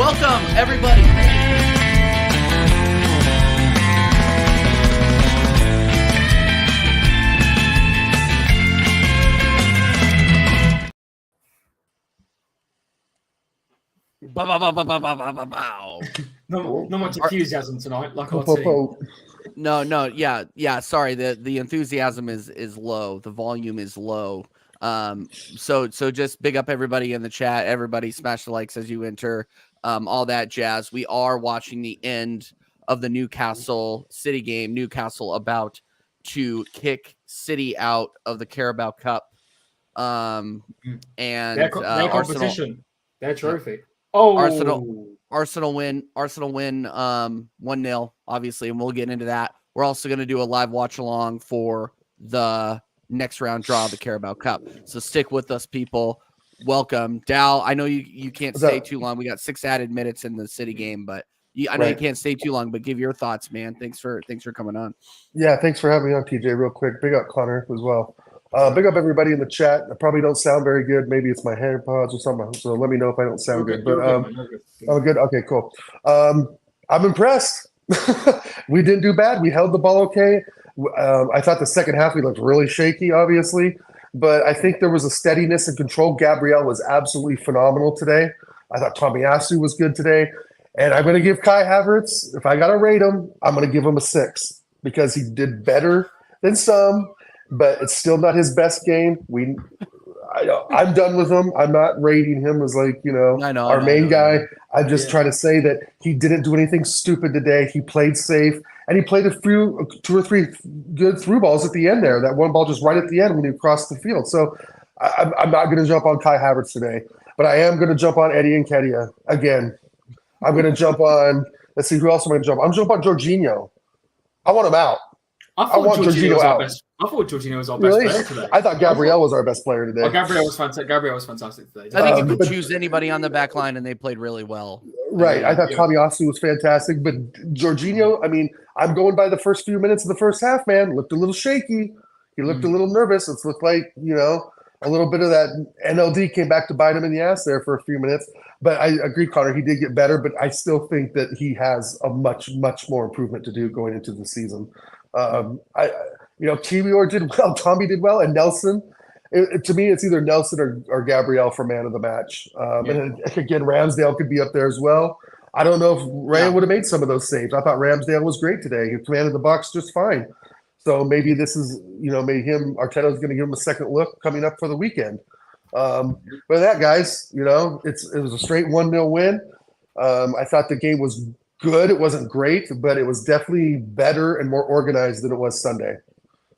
Welcome, everybody. Bow. Not much enthusiasm tonight, like our team. No, yeah. Sorry, the enthusiasm is low. The volume is low. So just big up everybody in the chat. Everybody smash the likes as you enter. All that jazz. We are watching the end of the Newcastle City game. Newcastle about to kick City out of the Carabao Cup. And their competition, their trophy. Arsenal win 1-0, obviously, and we'll get into that. We're also going to do a live watch along for the next round draw of the Carabao Cup. So stick with us, people. Welcome. Dal, I know you can't stay too long. We got 6 added minutes in the City game, but I know you can't stay too long, but give your thoughts, man. Thanks for coming on. Yeah, thanks for having me on, TJ, real quick. Big up Connor as well. Big up everybody in the chat. I probably don't sound very good. Maybe it's my AirPods or something. So let me know if I don't sound good. But I'm good. Okay, cool. I'm impressed. We didn't do bad. We held the ball okay. I thought the second half we looked really shaky, obviously. But I think there was a steadiness and control. Gabriel was absolutely phenomenal today. I thought Tomiyasu was good today. And I'm going to give Kai Havertz, if I got to rate him, I'm going to give him a 6 because he did better than some. But it's still not his best game. I'm done with him. I'm not rating him as our main guy. I'm just trying to say that he didn't do anything stupid today. He played safe, and he played a few 2 or 3 good through balls at the end there. That one ball just right at the end when he crossed the field. So I'm not going to jump on Kai Havertz today, but I am going to jump on Eddie Nketiah again. I'm going to jump on. Let's see who else I'm going to jump. I'm going to jump on Jorginho. I want him out. I want Jorginho out. I thought Jorginho was our best player today. I thought Gabriel was our best player today. Gabriel was fantastic today. I think you could choose anybody on the back line, and they played really well. Right. I thought Tomiyasu was fantastic, but Jorginho, I mean, I'm going by the first few minutes of the first half, man. Looked a little shaky. He looked a little nervous. It looked like, a little bit of that NLD came back to bite him in the ass there for a few minutes. But I agree, Connor, he did get better, but I still think that he has a much, much more improvement to do going into the season. Kiwior did well, Tommy did well, and Nelson. To me, it's either Nelson or Gabriel for man of the match. And again, Ramsdale could be up there as well. I don't know if Raya would have made some of those saves. I thought Ramsdale was great today. He commanded the box just fine. So maybe this is, maybe Arteta's going to give him a second look coming up for the weekend. But that, guys, it was a straight 1-0 win. I thought the game was good. It wasn't great, but it was definitely better and more organized than it was Sunday.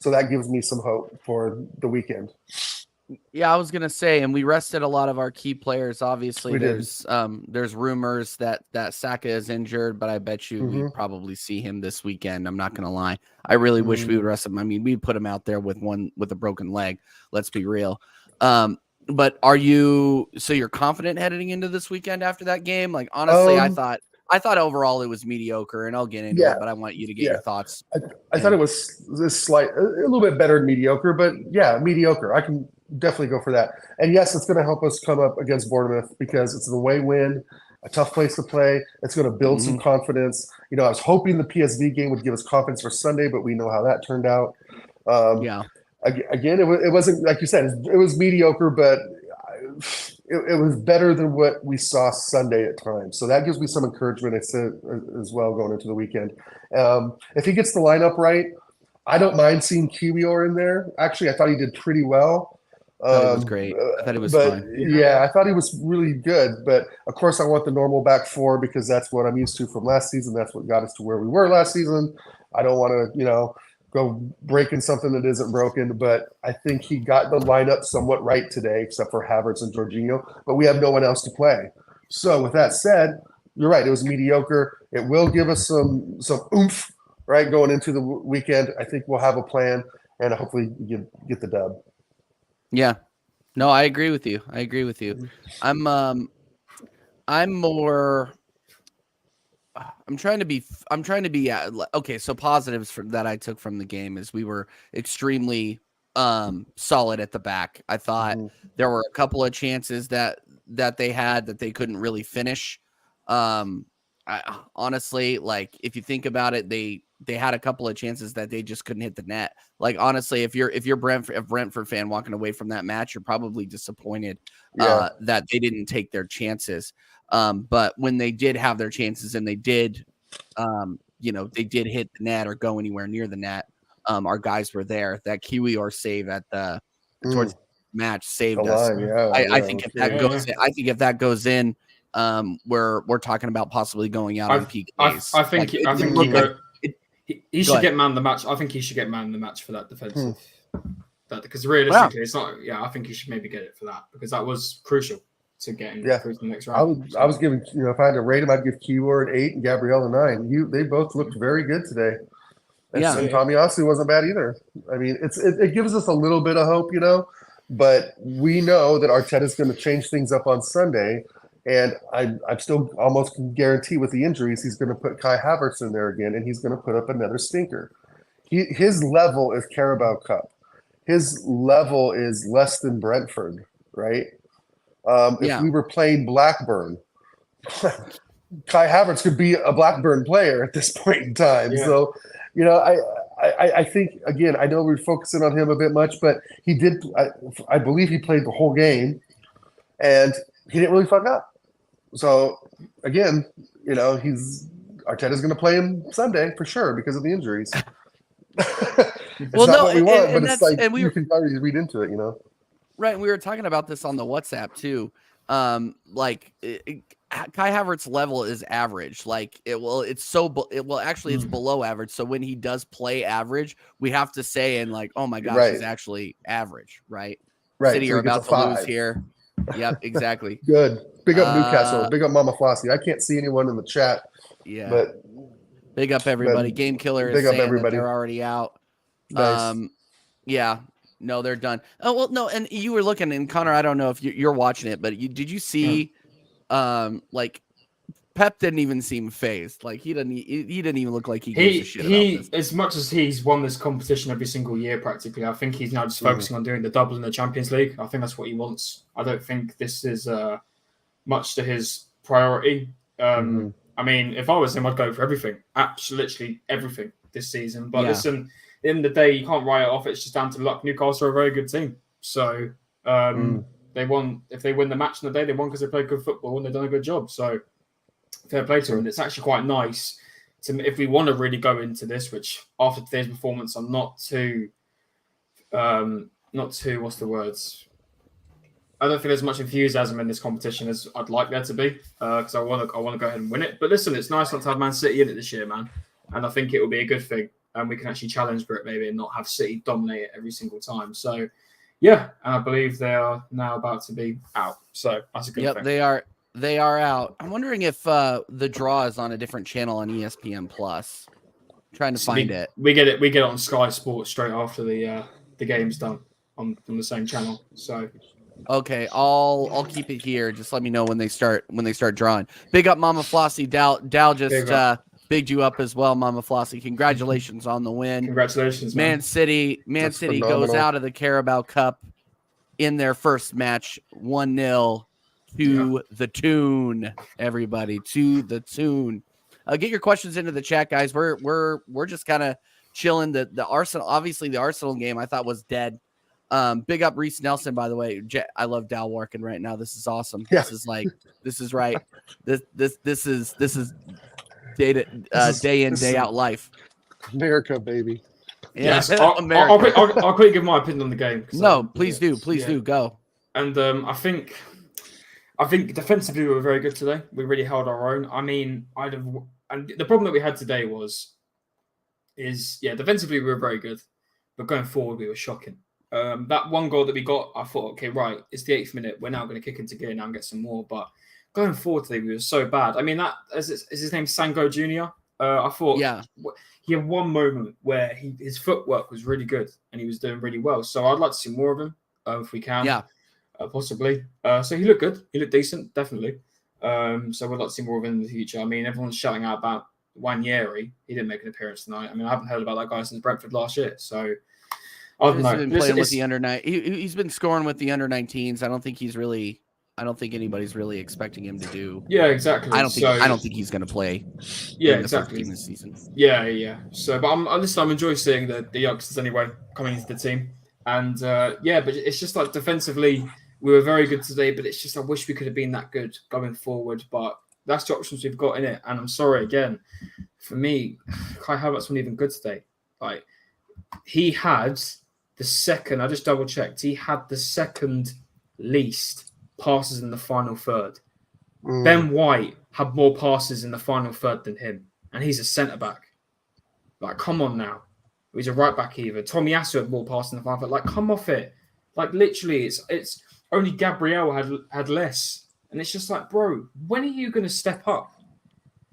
So that gives me some hope for the weekend. Yeah, I was gonna say, and we rested a lot of our key players. Obviously, there's rumors that Saka is injured, but I bet you we probably see him this weekend. I'm not gonna lie. I really wish we would rest him. I mean, we put him out there with a broken leg. Let's be real. But you're confident heading into this weekend after that game? Like, honestly, I thought overall it was mediocre, and I'll get into it, but I want you to get your thoughts. I thought it was a little bit better than mediocre, but mediocre. I can definitely go for that. And yes, it's going to help us come up against Bournemouth because it's an away win, a tough place to play. It's going to build some confidence. I was hoping the PSV game would give us confidence for Sunday, but we know how that turned out. Again, it wasn't, like you said, it was mediocre, but it was better than what we saw Sunday at times. So that gives me some encouragement as well going into the weekend. If he gets the lineup right, I don't mind seeing Kiwior in there. Actually, I thought he did pretty well. I thought it was great. I thought it was fun. Yeah, I thought he was really good. But, of course, I want the normal back four because that's what I'm used to from last season. That's what got us to where we were last season. I don't want to, go breaking something that isn't broken. But I think he got the lineup somewhat right today, except for Havertz and Jorginho. But we have no one else to play. So, with that said, you're right. It was mediocre. It will give us some oomph, right, going into the weekend. I think we'll have a plan and hopefully get the dub. Yeah, no, I agree with you. I'm trying to be okay. So positives that I took from the game is we were extremely solid at the back. I thought there were a couple of chances that they had that they couldn't really finish. Honestly, like if you think about it, they had a couple of chances that they just couldn't hit the net. Like honestly, if you're a Brentford fan walking away from that match, you're probably disappointed that they didn't take their chances. But when they did have their chances and they did, they did hit the net or go anywhere near the net, our guys were there. That Kiwi or save at the towards the match saved us. I think if that goes in, if that goes in, we're talking about possibly going out on peak days. I think he should get man of the match. I think he should get man of the match for that defensive. Because realistically, it's not. Yeah, I think he should maybe get it for that because that was crucial to getting through to the next round. I was giving, if I had to rate him, I'd give Kiwi an 8 and Gabrielle a 9. They both looked very good today. And Tomiyasu wasn't bad either. I mean, it gives us a little bit of hope, but we know that Arteta's going to change things up on Sunday. And I'm still almost can guarantee with the injuries, he's going to put Kai Havertz in there again, and he's going to put up another stinker. His level is Carabao Cup. His level is less than Brentford, right? If we were playing Blackburn, Kai Havertz could be a Blackburn player at this point in time. Yeah. So, I think, again, I know we're focusing on him a bit much, but he did – I believe he played the whole game, and he didn't really fuck up. So, again, Arteta's going to play him Sunday for sure because of the injuries. It's not what we want, but it's like you can already read into it, Right, and we were talking about this on the WhatsApp too. Kai Havertz's level is average. Like it's below average. So when he does play average, we have to say oh my gosh, he's actually average, right? Right. City are about to lose here. Yep, exactly. Good. Big up Newcastle. Big up Mama Flossie. I can't see anyone in the chat. Yeah. But big up everybody. Game Killer is saying that they're already out. Nice. Yeah. No, they're done. Oh, well, no, and you were looking, and Connor, I don't know if you're watching it, but did you see Pep didn't even seem phased. Like he didn't even look like he gives a shit about this. As much as he's won this competition every single year, practically, I think he's now just focusing on doing the double in the Champions League. I think that's what he wants. I don't think this is much to his priority. I mean, if I was him, I'd go for everything, absolutely everything this season. But listen, in the day, you can't write it off. It's just down to luck. Newcastle are a very good team, so they won. If they win the match in the day, they won because they played good football and they've done a good job. So. Fair play to him. It's actually quite nice if we want to really go into this, which after today's performance, I'm not too what's the words? I don't think there's much enthusiasm in this competition as I'd like there to be because I want to go ahead and win it. But listen, it's nice not to have Man City in it this year, man, and I think it will be a good thing, and we can actually challenge for it maybe and not have City dominate it every single time. So yeah, and I believe they are now about to be out. So that's a good thing. Yep, They are out. I'm wondering if the draw is on a different channel on ESPN Plus. I'm trying to find it. We get it on Sky Sports straight after the game's done on the same channel. So okay, I'll keep it here. Just let me know when they start drawing. Big up Mama Flossie. Dal just bigged you up as well, Mama Flossie. Congratulations on the win. Congratulations, man. Man City goes out of the Carabao Cup in their first match 1-0. To the tune, everybody, to the tune. Get your questions into the chat, guys. We're just kind of chilling. The Arsenal, obviously, the Arsenal game I thought was dead. Big up Reese Nelson, by the way. I love Dal working right now. This is awesome. Yeah. This is right. This is day in, day out life. America, baby. Yeah, yes, I'll quickly give my opinion on the game. No, please do. Please do. Go. And I think defensively we were very good today. We really held our own. I mean, and the problem that we had today defensively we were very good, but going forward we were shocking. That one goal that we got, I thought, okay, right, it's the 8th minute. We're now going to kick into gear now and get some more. But going forward today, we were so bad. I mean, is his name Sango Jr.? I thought, he had one moment where his footwork was really good and he was doing really well. So I'd like to see more of him if we can. Yeah. Possibly. So he looked good. He looked decent, definitely. So we'd like to see more of him in the future. I mean, everyone's shouting out about Wanyeri. He didn't make an appearance tonight. I mean, I haven't heard about that guy since Brentford last year. So I don't know. He's been playing with the under-9. He's been scoring with the under-19s. I don't think he's really don't think anybody's really expecting him to do. Yeah, exactly. I don't think he's going to play. Yeah, in the exactly. First game this season. Yeah. So, but I'm enjoying seeing the youngsters anyway coming into the team, and but it's just like defensively we were very good today, but it's just I wish we could have been that good going forward, but that's the options we've got in it. And I'm sorry again, for me, Kai Havertz wasn't even good today. Like he had the second. I just double checked. He had the second least passes in the final third. Ben White had more passes in the final third than him, and he's a centre back. Like, come on now. He's a right back either. Tomiyasu had more passes in the final third. Like, come off it. Like, literally, it's only Gabriel had less, and it's just like, bro, when are you going to step up?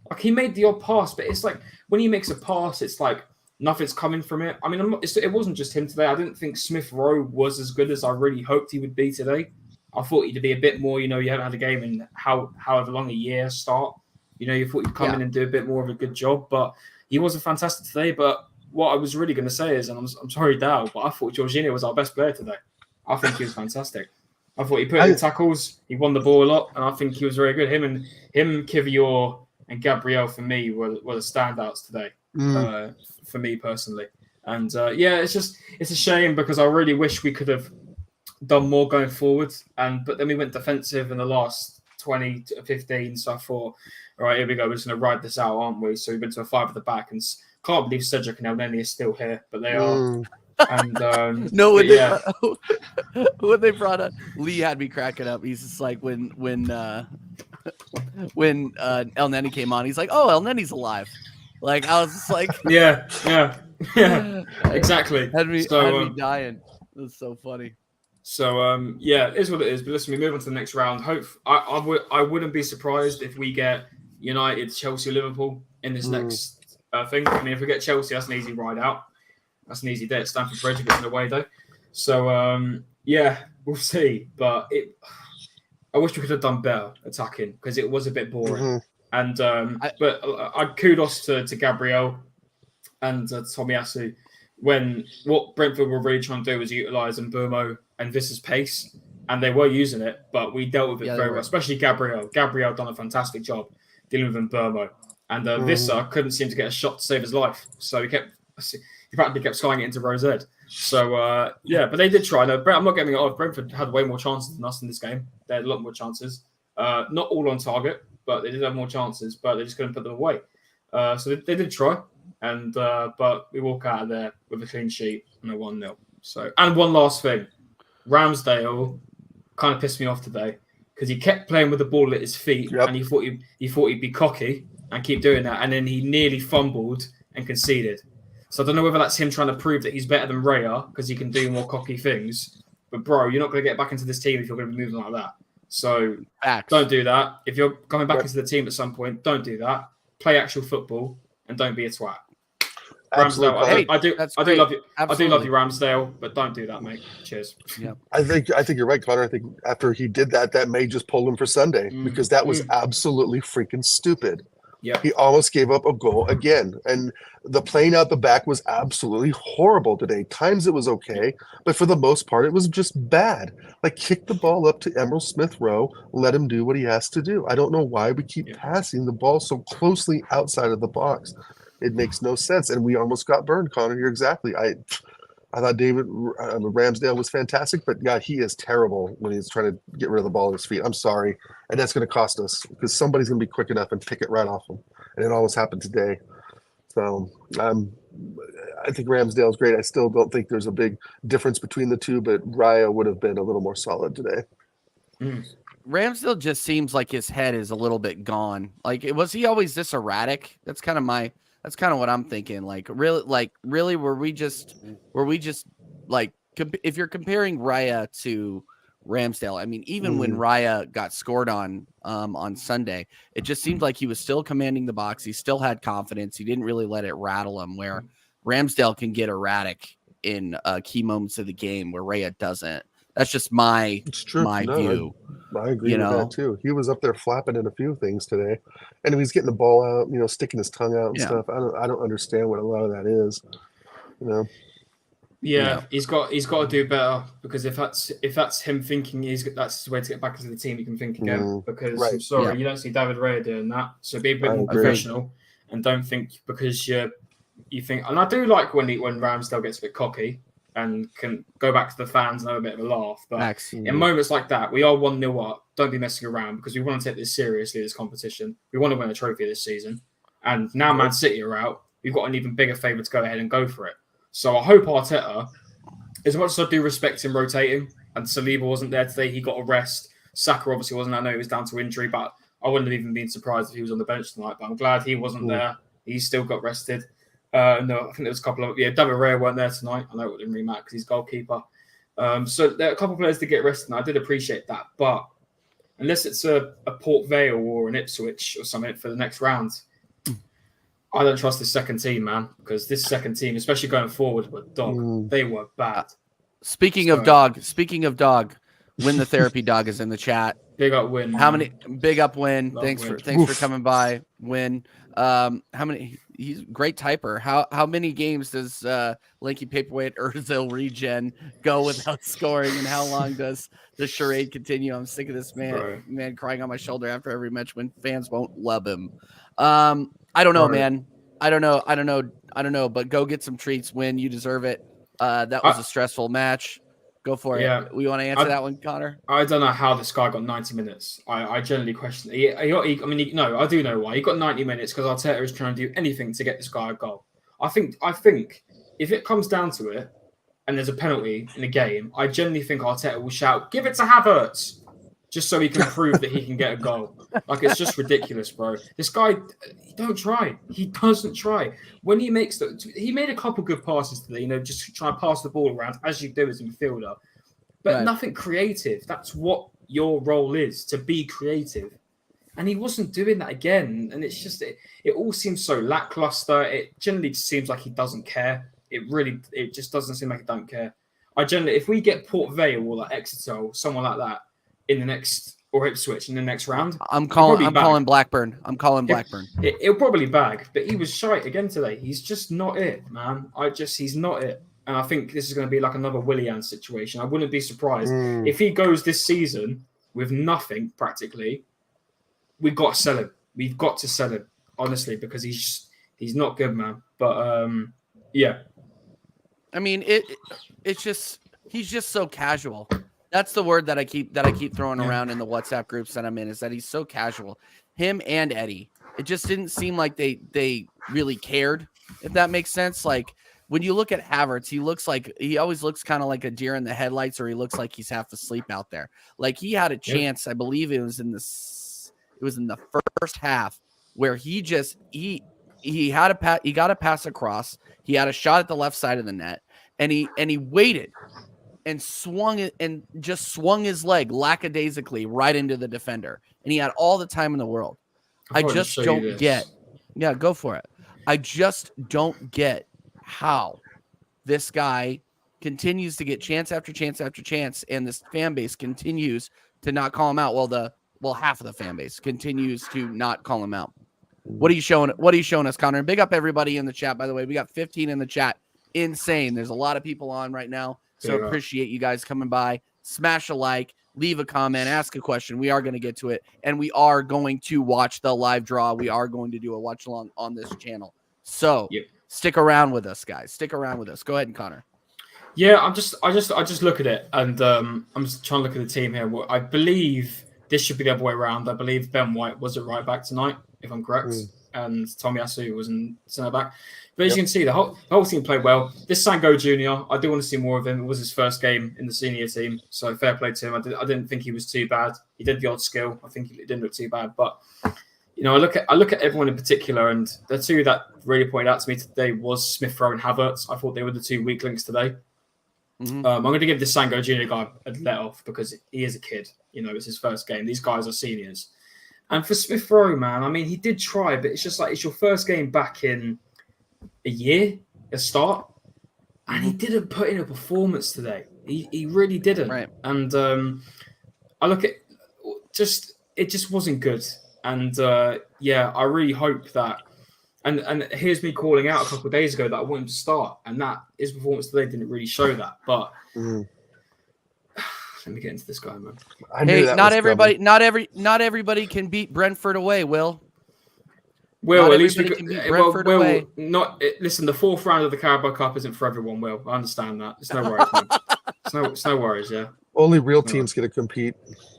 Like, he made the odd pass, but it's like when he makes a pass, it's like nothing's coming from it. I mean, it wasn't just him today. I didn't think Smith Rowe was as good as I really hoped he would be today. I thought he'd be a bit more, you haven't had a game in however long a year start. You thought he'd come in and do a bit more of a good job, but he wasn't fantastic today. But what I was really going to say is, and I'm sorry, Dow, but I thought Jorginho was our best player today. I think he was fantastic. I thought he put in tackles, he won the ball a lot, and I think he was very good. Him, Kivior, and Gabriel for me were the standouts today, for me personally. And it's a shame because I really wish we could have done more going forward, but then we went defensive in the last 20 to 15. So I thought, all right, here we go. We're just going to ride this out, aren't we? So we went to a 5 at the back, and can't believe Cedric and Elneny are still here, but they are. And no, when they brought up Lee had me cracking up. He's just like when Elneny came on, he's like, "Oh, Elneny's alive." Like I was just like, yeah, exactly. Had me dying. It was so funny. So it is what it is. But listen, we move on to the next round. I wouldn't be surprised if we get United, Chelsea, Liverpool in this next thing. I mean, if we get Chelsea, that's an easy ride out. That's an easy day at Stamford Bridge if it's an away day. So we'll see. But I wish we could have done better attacking because it was a bit boring. And but I kudos to Gabriel and Tomiyasu when what Brentford were really trying to do was utilise Mbeumo and Visser's pace, and they were using it, but we dealt with it very well, especially Gabriel. Gabriel done a fantastic job dealing with Mbeumo, and Visser couldn't seem to get a shot to save his life, so he practically kept skying it into Rose Ed. So but they did try. No, I'm not getting it off. Brentford had way more chances than us in this game. They had a lot more chances, not all on target, but they did have more chances, but they just couldn't put them away. So they did try, and but we walk out of there with a clean sheet and a 1-0. So, and one last thing, Ramsdale kind of pissed me off today because he kept playing with the ball at his feet, and he thought he'd be cocky and keep doing that, and then he nearly fumbled and conceded. So I don't know whether that's him trying to prove that he's better than Raya because he can do more cocky things. But bro, you're not going to get back into this team if you're going to be moving like that. So don't do that. If you're coming back into the team at some point, don't do that. Play actual football and don't be a twat. Ramsdale, I do love you. Absolutely. I do love you, Ramsdale, but don't do that, mate. Cheers. Yeah, I think you're right, Connor. I think after he did that may just pull him for Sunday because that was absolutely freaking stupid. Yeah, he almost gave up a goal again, and the playing out the back was absolutely horrible today. Times it was okay, but for the most part, it was just bad. Like kick the ball up to Emerald Smith Rowe, let him do what he has to do. I don't know why we keep passing the ball so closely outside of the box. It makes no sense, and we almost got burned, Connor. You're exactly. I thought David Ramsdale was fantastic, but yeah, he is terrible when he's trying to get rid of the ball at his feet. I'm sorry, and that's going to cost us because somebody's going to be quick enough and pick it right off him, and it almost happened today. So I think Ramsdale's great. I still don't think there's a big difference between the two, but Raya would have been a little more solid today. Ramsdale just seems like his head is a little bit gone. Like, was he always this erratic? That's kind of what I'm thinking. Like, really, were we just like, if you're comparing Raya to Ramsdale, I mean, even when Raya got scored on Sunday, it just seemed like he was still commanding the box. He still had confidence. He didn't really let it rattle him, where Ramsdale can get erratic in key moments of the game where Raya doesn't. That's just my view. I agree with that too. He was up there flapping in a few things today, and he was getting the ball out, sticking his tongue out and stuff. I don't understand what a lot of that is. Yeah, he's got to do better, because if that's him thinking that's his way to get back into the team, he can think again. Because I'm sorry, you don't see David Raya doing that. So be a bit more professional, and don't think because you think. And I do like when Ramsdale gets a bit cocky and can go back to the fans and have a bit of a laugh. But in moments like that, we are 1-0 up. Don't be messing around, because we want to take this seriously, this competition. We want to win a trophy this season. And now Man City are out. We've got an even bigger favour to go ahead and go for it. So I hope Arteta, as much as I do respect him rotating, and Saliba wasn't there today, he got a rest. Saka obviously wasn't. I know he was down to injury, but I wouldn't have even been surprised if he was on the bench tonight. But I'm glad he wasn't there. He still got rested. No, I think there was a couple of David Raya weren't there tonight. I know it didn't really matter because he's goalkeeper. So there are a couple of players to get rested, and I did appreciate that. But unless it's a Port Vale or an Ipswich or something for the next round, I don't trust this second team, man, because this second team, especially going forward, were dog. They were bad. Speaking of dog, Win the Therapy Dog is in the chat. Big up Win. How many? Big up Win. Love Thanks Win. for coming by, Win. How many? He's a great typer. How many games does Lanky Paperweight Ozil Regen go without scoring, and how long does the charade continue? I'm sick of this man crying on my shoulder after every match when fans won't love him. I don't know, man. I don't know. But go get some treats. Win. You deserve it. That was a stressful match. Go for it. We want to answer that one, Connor? I don't know how this guy got 90 minutes. I generally question it. I do know why. He got 90 minutes because Arteta is trying to do anything to get this guy a goal. I think if it comes down to it and there's a penalty in a game, I generally think Arteta will shout, "Give it to Havertz," just so he can prove that he can get a goal. Like, it's just ridiculous, bro. This guy, he don't try. He doesn't try. When he makes he made a couple good passes today, just try and pass the ball around as you do as a midfielder, but nothing creative. That's what your role is, to be creative. And he wasn't doing that again. And it's just, it all seems so lackluster. It generally just seems like he doesn't care. It just doesn't seem like he don't care. If we get Port Vale or like Exeter or someone like that in the next, or Ipswich in the next round, I'm calling Blackburn. He'll probably bag, but he was shite again today. He's just not it, man. He's not it. And I think this is going to be like another Willian situation. I wouldn't be surprised if he goes this season with nothing practically. We've got to sell him. We've got to sell him, honestly, because he's not good, man. But yeah. I mean, it's just, he's just so casual. That's the word that I keep throwing around in the WhatsApp groups that I'm in, is that he's so casual. Him and Eddie. It just didn't seem like they really cared, if that makes sense. Like, when you look at Havertz, he always looks kind of like a deer in the headlights, or he looks like he's half asleep out there. Like, he had a chance, I believe it was in the first half, where he got a pass across. He had a shot at the left side of the net, and he waited and swung his leg lackadaisically right into the defender, and he had all the time in the world. I just don't get. Yeah, go for it. I just don't get how this guy continues to get chance after chance after chance, and this fan base continues to not call him out. Well, half of the fan base continues to not call him out. What are you showing us, Connor? And big up everybody in the chat, by the way. We got 15 in the chat. Insane. There's a lot of people on right now, so appreciate you guys coming by. Smash a like, leave a comment, ask a question. We are going to get to it, and we are going to watch the live draw. We are going to do a watch along on this channel. So stick around with us, guys. Stick around with us. Go ahead, Connor. Yeah, I just look at it, and I'm just trying to look at the team here. I believe this should be the other way around. I believe Ben White was at right back tonight, if I'm correct, and Tomiyasu was in centre back. But as you can see, the whole team played well. This Sango Jr., I do want to see more of him. It was his first game in the senior team, so fair play to him. I didn't think he was too bad. He did the odd skill. I think he didn't look too bad. But I look at everyone in particular, and the two that really pointed out to me today was Smith Rowe and Havertz. I thought they were the two weak links today. I'm going to give the Sango Jr. guy a let off because he is a kid. It's his first game. These guys are seniors. And for Smith Rowe, man, I mean, he did try, but it's just like, it's your first game back in a year, a start. And he didn't put in a performance today. He really didn't. Right. And I look at it just wasn't good. And I really hope that And here's me calling out a couple of days ago that I want him to start, and that his performance today didn't really show that. But let me get into this guy, man. Not everybody can beat Brentford away. Will at least we can beat Brentford away. Listen, the 4th round of the Carabao Cup isn't for everyone. Will, I understand that. It's no worries, man. It's no worries. Yeah. Only real teams get to compete.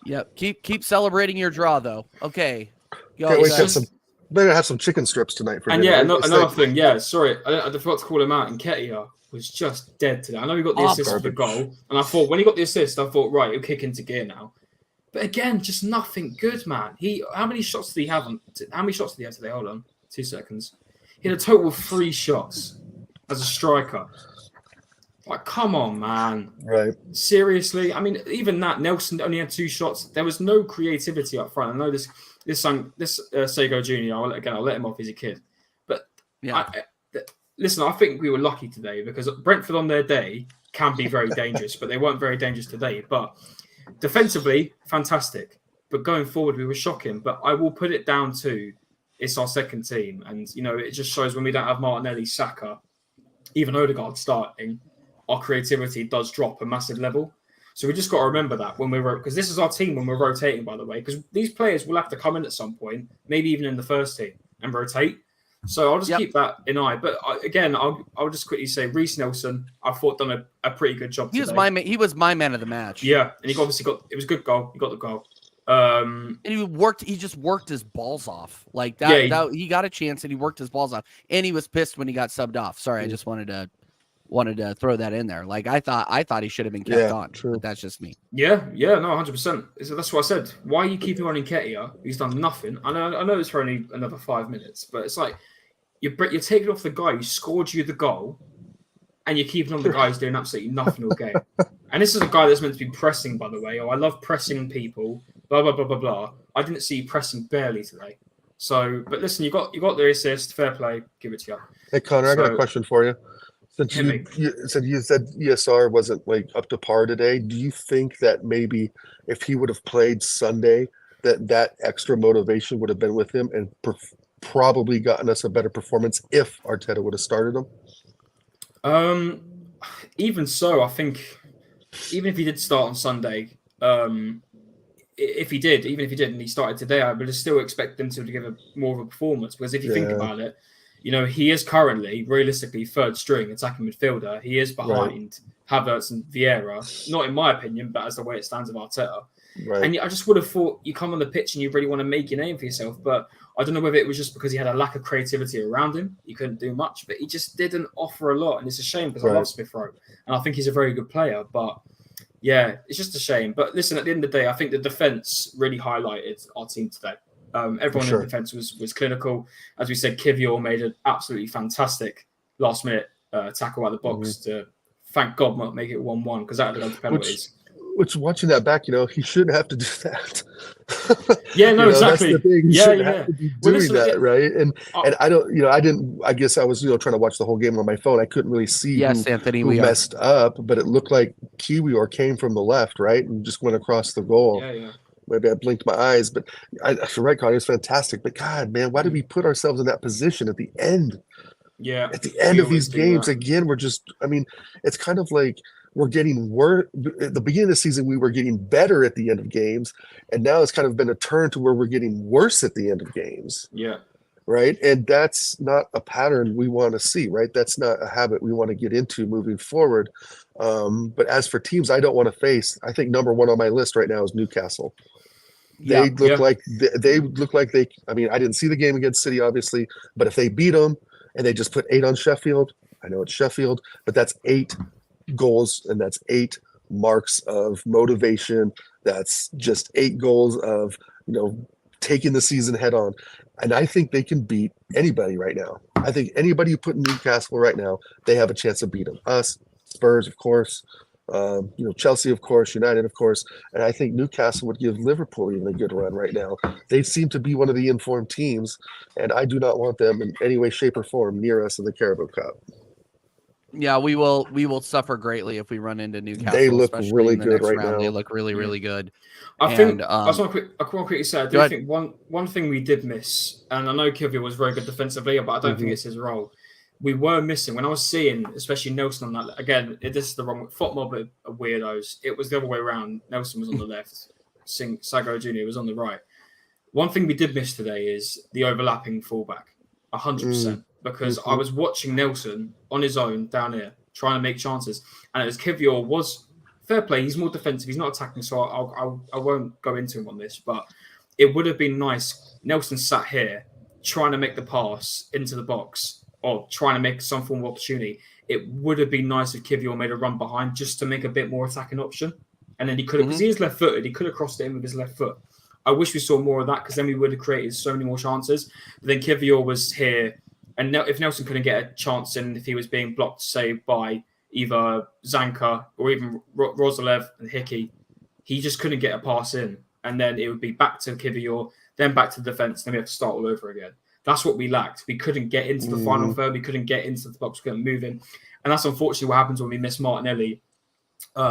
Yep. Keep celebrating your draw though. Okay. Can't wait to have some. They're gonna have some chicken strips tonight for dinner. And another thing. Yeah, sorry, I forgot to call him out. Nketiah was just dead today. I know he got the assist for the goal, and I thought when he got the assist, I thought right, he'll kick into gear now. But again, just nothing good, man. How many shots did he have? How many shots did he have today? Hold on, 2 seconds. He had a total of 3 shots as a striker. Like, come on, man. Right. Seriously? I mean, even that, Nelson only had 2 shots. There was no creativity up front. I know this Sego Jr., I'll let him off. He's a kid. But yeah. Listen, I think we were lucky today because Brentford on their day can be very dangerous, but they weren't very dangerous today. But defensively, fantastic. But going forward, we were shocking. But I will put it down to it's our second team. And, it just shows when we don't have Martinelli, Saka, even Odegaard starting, our creativity does drop a massive level. So we just got to remember that when because this is our team when we're rotating, by the way, because these players will have to come in at some point, maybe even in the first team and rotate. So I'll just keep that in eye. But I'll just quickly say Reece Nelson, I thought done a pretty good job. He was my man of the match. Yeah, and he obviously it was a good goal. He got the goal. And he just worked his balls off like that. Yeah, he got a chance and he worked his balls off. And he was pissed when he got subbed off. Sorry, I just wanted to throw that in there. Like I thought he should have been kept on. True. But that's just me. Yeah, no, 100%. So that's what I said. Why are you keeping on Nketiah? He's done nothing. I know it's for only another 5 minutes, but it's like you're taking off the guy who scored you the goal, and you're keeping on the guy who's doing absolutely nothing all game. And this is a guy that's meant to be pressing, by the way. Oh, I love pressing people. Blah blah blah blah blah. I didn't see you pressing barely today. So, but listen, you got the assist. Fair play. Give it to you. Hey Connor, I got a question for you. Since you said ESR wasn't like up to par today, do you think that maybe if he would have played Sunday, that extra motivation would have been with him and probably gotten us a better performance if Arteta would have started him? Even so, I think even if he did start on Sunday, if he did, and he started today, I would still expect them to give more of a performance because if you think about it, he is currently, realistically, third string attacking midfielder. He is behind Havertz and Vieira. Not in my opinion, but as the way it stands with Arteta. Right. And I just would have thought you come on the pitch and you really want to make your name for yourself. But I don't know whether it was just because he had a lack of creativity around him. He couldn't do much, but he just didn't offer a lot. And it's a shame because I love Smith Rowe. And I think he's a very good player. But yeah, it's just a shame. But listen, at the end of the day, I think the defence really highlighted our team today. Everyone in defence was clinical. As we said, Kivior made an absolutely fantastic last-minute tackle out of the box to, thank God, not make it 1-1 because that would have gone to penalties. Which watching that back, he shouldn't have to do that. Yeah, no, exactly. That's the thing. He shouldn't have to be doing that, right? And I don't, I guess I was, trying to watch the whole game on my phone. I couldn't really see who messed up, but it looked like Kiwior came from the left, right? And just went across the goal. Yeah. Maybe I blinked my eyes, but you're right, Connie, it's fantastic. But God, man, why did we put ourselves in that position at the end? Yeah. At the end of these games, again, we're just, it's kind of like we're getting worse. At the beginning of the season, we were getting better at the end of games. And now it's kind of been a turn to where we're getting worse at the end of games. Yeah. Right. And that's not a pattern we want to see, right? That's not a habit we want to get into moving forward. But as for teams I don't want to face, I think number one on my list right now is Newcastle. They look like they. I didn't see the game against City, obviously, but if they beat them and they just put 8 on Sheffield, I know it's Sheffield, but that's 8 goals and that's 8 marks of motivation. That's just 8 goals of taking the season head on. And I think they can beat anybody right now. I think anybody you put in Newcastle right now, they have a chance to beat them. Us, Spurs, of course. Chelsea, of course, United, of course, and I think Newcastle would give Liverpool even a good run right now. They seem to be one of the informed teams, and I do not want them in any way, shape, or form near us in the Carabao Cup. Yeah, we will suffer greatly if we run into Newcastle. They look especially really in the good next right round. now. They look really, really good. I think I want to quickly say I do think one thing we did miss, and I know Kivior was very good defensively, but I don't think it's his role. We were missing when I was seeing, especially Nelson on that. Again, this is the wrong foot mob of weirdos. It was the other way around. Nelson was on the left, Sago Jr. was on the right. One thing we did miss today is the overlapping fullback, 100%. Because I was watching Nelson on his own down here trying to make chances, and it was Kivior was fair play. He's more defensive. He's not attacking, so I won't go into him on this. But it would have been nice. Nelson sat here trying to make the pass into the box or trying to make some form of opportunity. It would have been nice if Kivior made a run behind just to make a bit more attacking option. And then he could have, because he is left-footed, he could have crossed it in with his left foot. I wish we saw more of that because then we would have created so many more chances. But then Kivior was here, and if Nelson couldn't get a chance in, if he was being blocked, say, by either Zanka or even Rosalev and Hickey, he just couldn't get a pass in. And then it would be back to Kivior, then back to the defence, then we have to start all over again. That's what we lacked. We couldn't get into the final third. We couldn't get into the box. We couldn't move in. And that's unfortunately what happens when we miss Martinelli,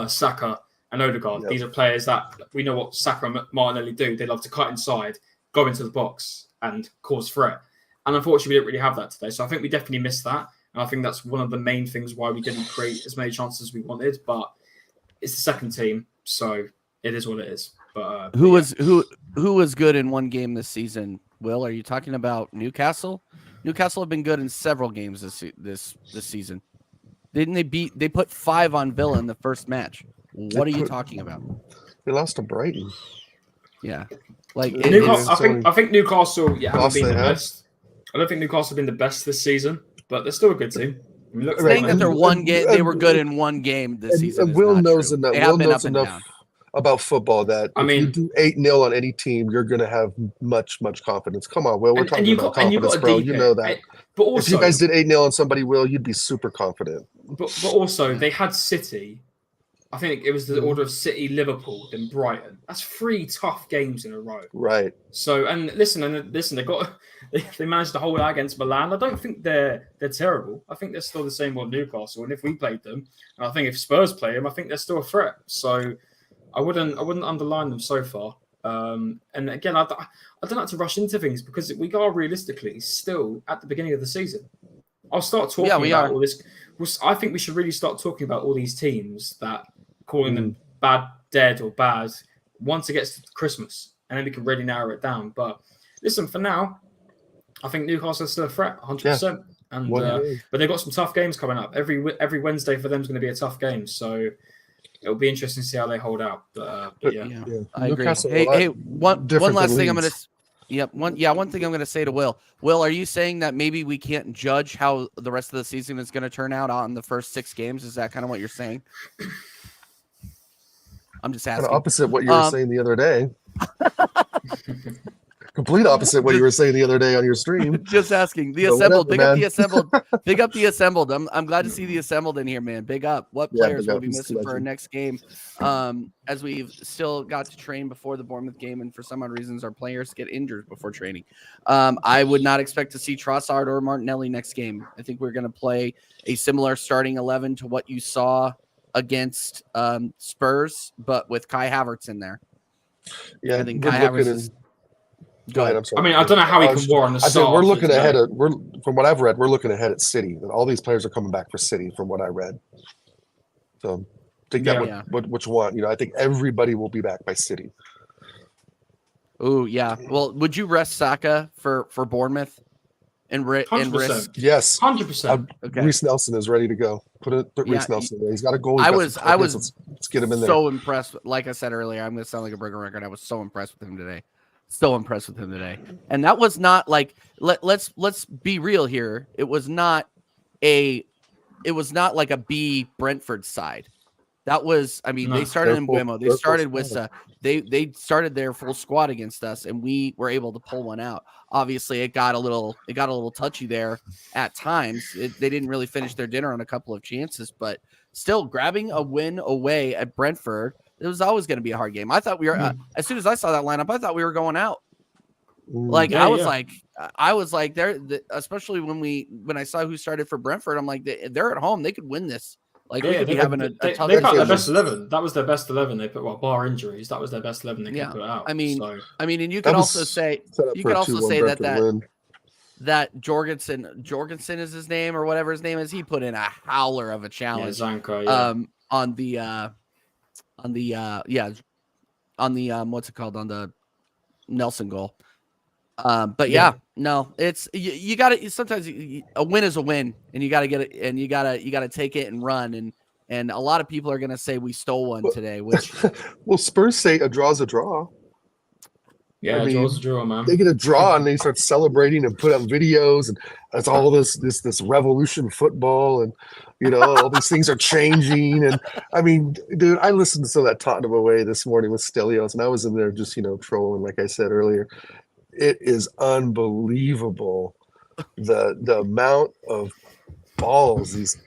Saka, and Odegaard. Yep. These are players that we know what Saka and Martinelli do. They love to cut inside, go into the box, and cause threat. And unfortunately, we didn't really have that today. So I think we definitely missed that. And I think that's one of the main things why we didn't create as many chances as we wanted. But it's the second team, so it is what it is. But who was good in one game this season? Will, are you talking about Newcastle? Newcastle have been good in several games this season. Didn't they put 5 on Villa in the first match? What are you talking about? They lost to Brighton. Yeah, like I think Newcastle haven't been the best. I don't think Newcastle have been the best this season, but they're still a good team. I mean, saying that they were good in one game this season. And Will knows enough. Will knows enough about football that if you do 8-0 on any team, you're going to have much confidence. Come on, Will. We're talking about confidence, bro. You know that. But also, if you guys did 8-0 on somebody, Will, you'd be super confident. But also, they had City. I think it was the order of City, Liverpool, then Brighton. That's 3 tough games in a row. Right. So, and listen, they managed to hold out against Milan. I don't think they're terrible. I think they're still the same with Newcastle. And if we played them, and I think if Spurs play them, I think they're still a threat. So I wouldn't underline them so far. And again, I don't like to rush into things because we are realistically still at the beginning of the season. I'll start talking about all this. I think we should really start talking about all these teams that calling them bad, dead, or bad once it gets to Christmas, and then we can really narrow it down. But listen, for now, I think Newcastle is still a threat, 100%. Yeah. And but they've got some tough games coming up. Every Wednesday for them is going to be a tough game, so it'll be interesting to see how they hold out. But yeah, I agree. Hey, one last thing I'm going to. Yep. One thing I'm going to say to Will. Will, are you saying that maybe we can't judge how the rest of the season is going to turn out on the first 6 games? Is that kind of what you're saying? I'm just asking. Kind of opposite what you were saying the other day. Complete opposite what you were saying the other day on your stream. Just asking. The Assembled. Big up the Assembled. Big up the Assembled. I'm glad to see the Assembled in here, man. Big up. What players will be missing for our next game? As we've still got to train before the Bournemouth game, and for some odd reasons, our players get injured before training. I would not expect to see Trossard or Martinelli next game. I think we're going to play a similar starting 11 to what you saw against Spurs, but with Kai Havertz in there. Yeah, I think Kai Havertz is. Go ahead. I'm sorry. I mean, I don't know how he can warrant the start. We're looking ahead at from what I've read, we're looking ahead at City. And all these players are coming back for City, from what I read. So take that which one. I think everybody will be back by City. Oh yeah. Well, would you rest Saka for Bournemouth and risk? Yes, 100%. Okay. Reece Nelson is ready to go. Put Reece Nelson there. He's got a goal. Let's get him in there. So impressed. Like I said earlier, I'm going to sound like a broken record. I was so impressed with him today. And that was not like let's be real here. It was not like a B Brentford side. That was, they started in Buemo. They started with they started their full squad against us, and we were able to pull one out. Obviously, it got a little touchy there at times. They didn't really finish their dinner on a couple of chances, but still grabbing a win away at Brentford. It was always going to be a hard game. I thought we were, as soon as I saw that lineup, I thought we were going out. Like I was like, they're especially when I saw who started for Brentford, I'm like, they're at home, they could win this. Like we could be having a tough. They got their best 11. That was their best 11. They put bar injuries. That was their best 11 they could put out. I mean, and you could also say that Jorgensen is his name or whatever his name is. He put in a howler of a challenge. Zanka, on the what's it called, on the Nelson goal. But no, it's you got to sometimes a win is a win, and you got to get it, and you got to take it and run, and a lot of people are going to say we stole one today. Which well, Spurs say a draw's a draw. Yeah, I mean, draw's a draw, man. They get a draw and they start celebrating and put out videos, and it's all this revolution football, and all these things are changing. And I mean, dude, I listened to some of that Tottenham away this morning with Stelios, and I was in there just trolling, like I said earlier. It is unbelievable the amount of balls these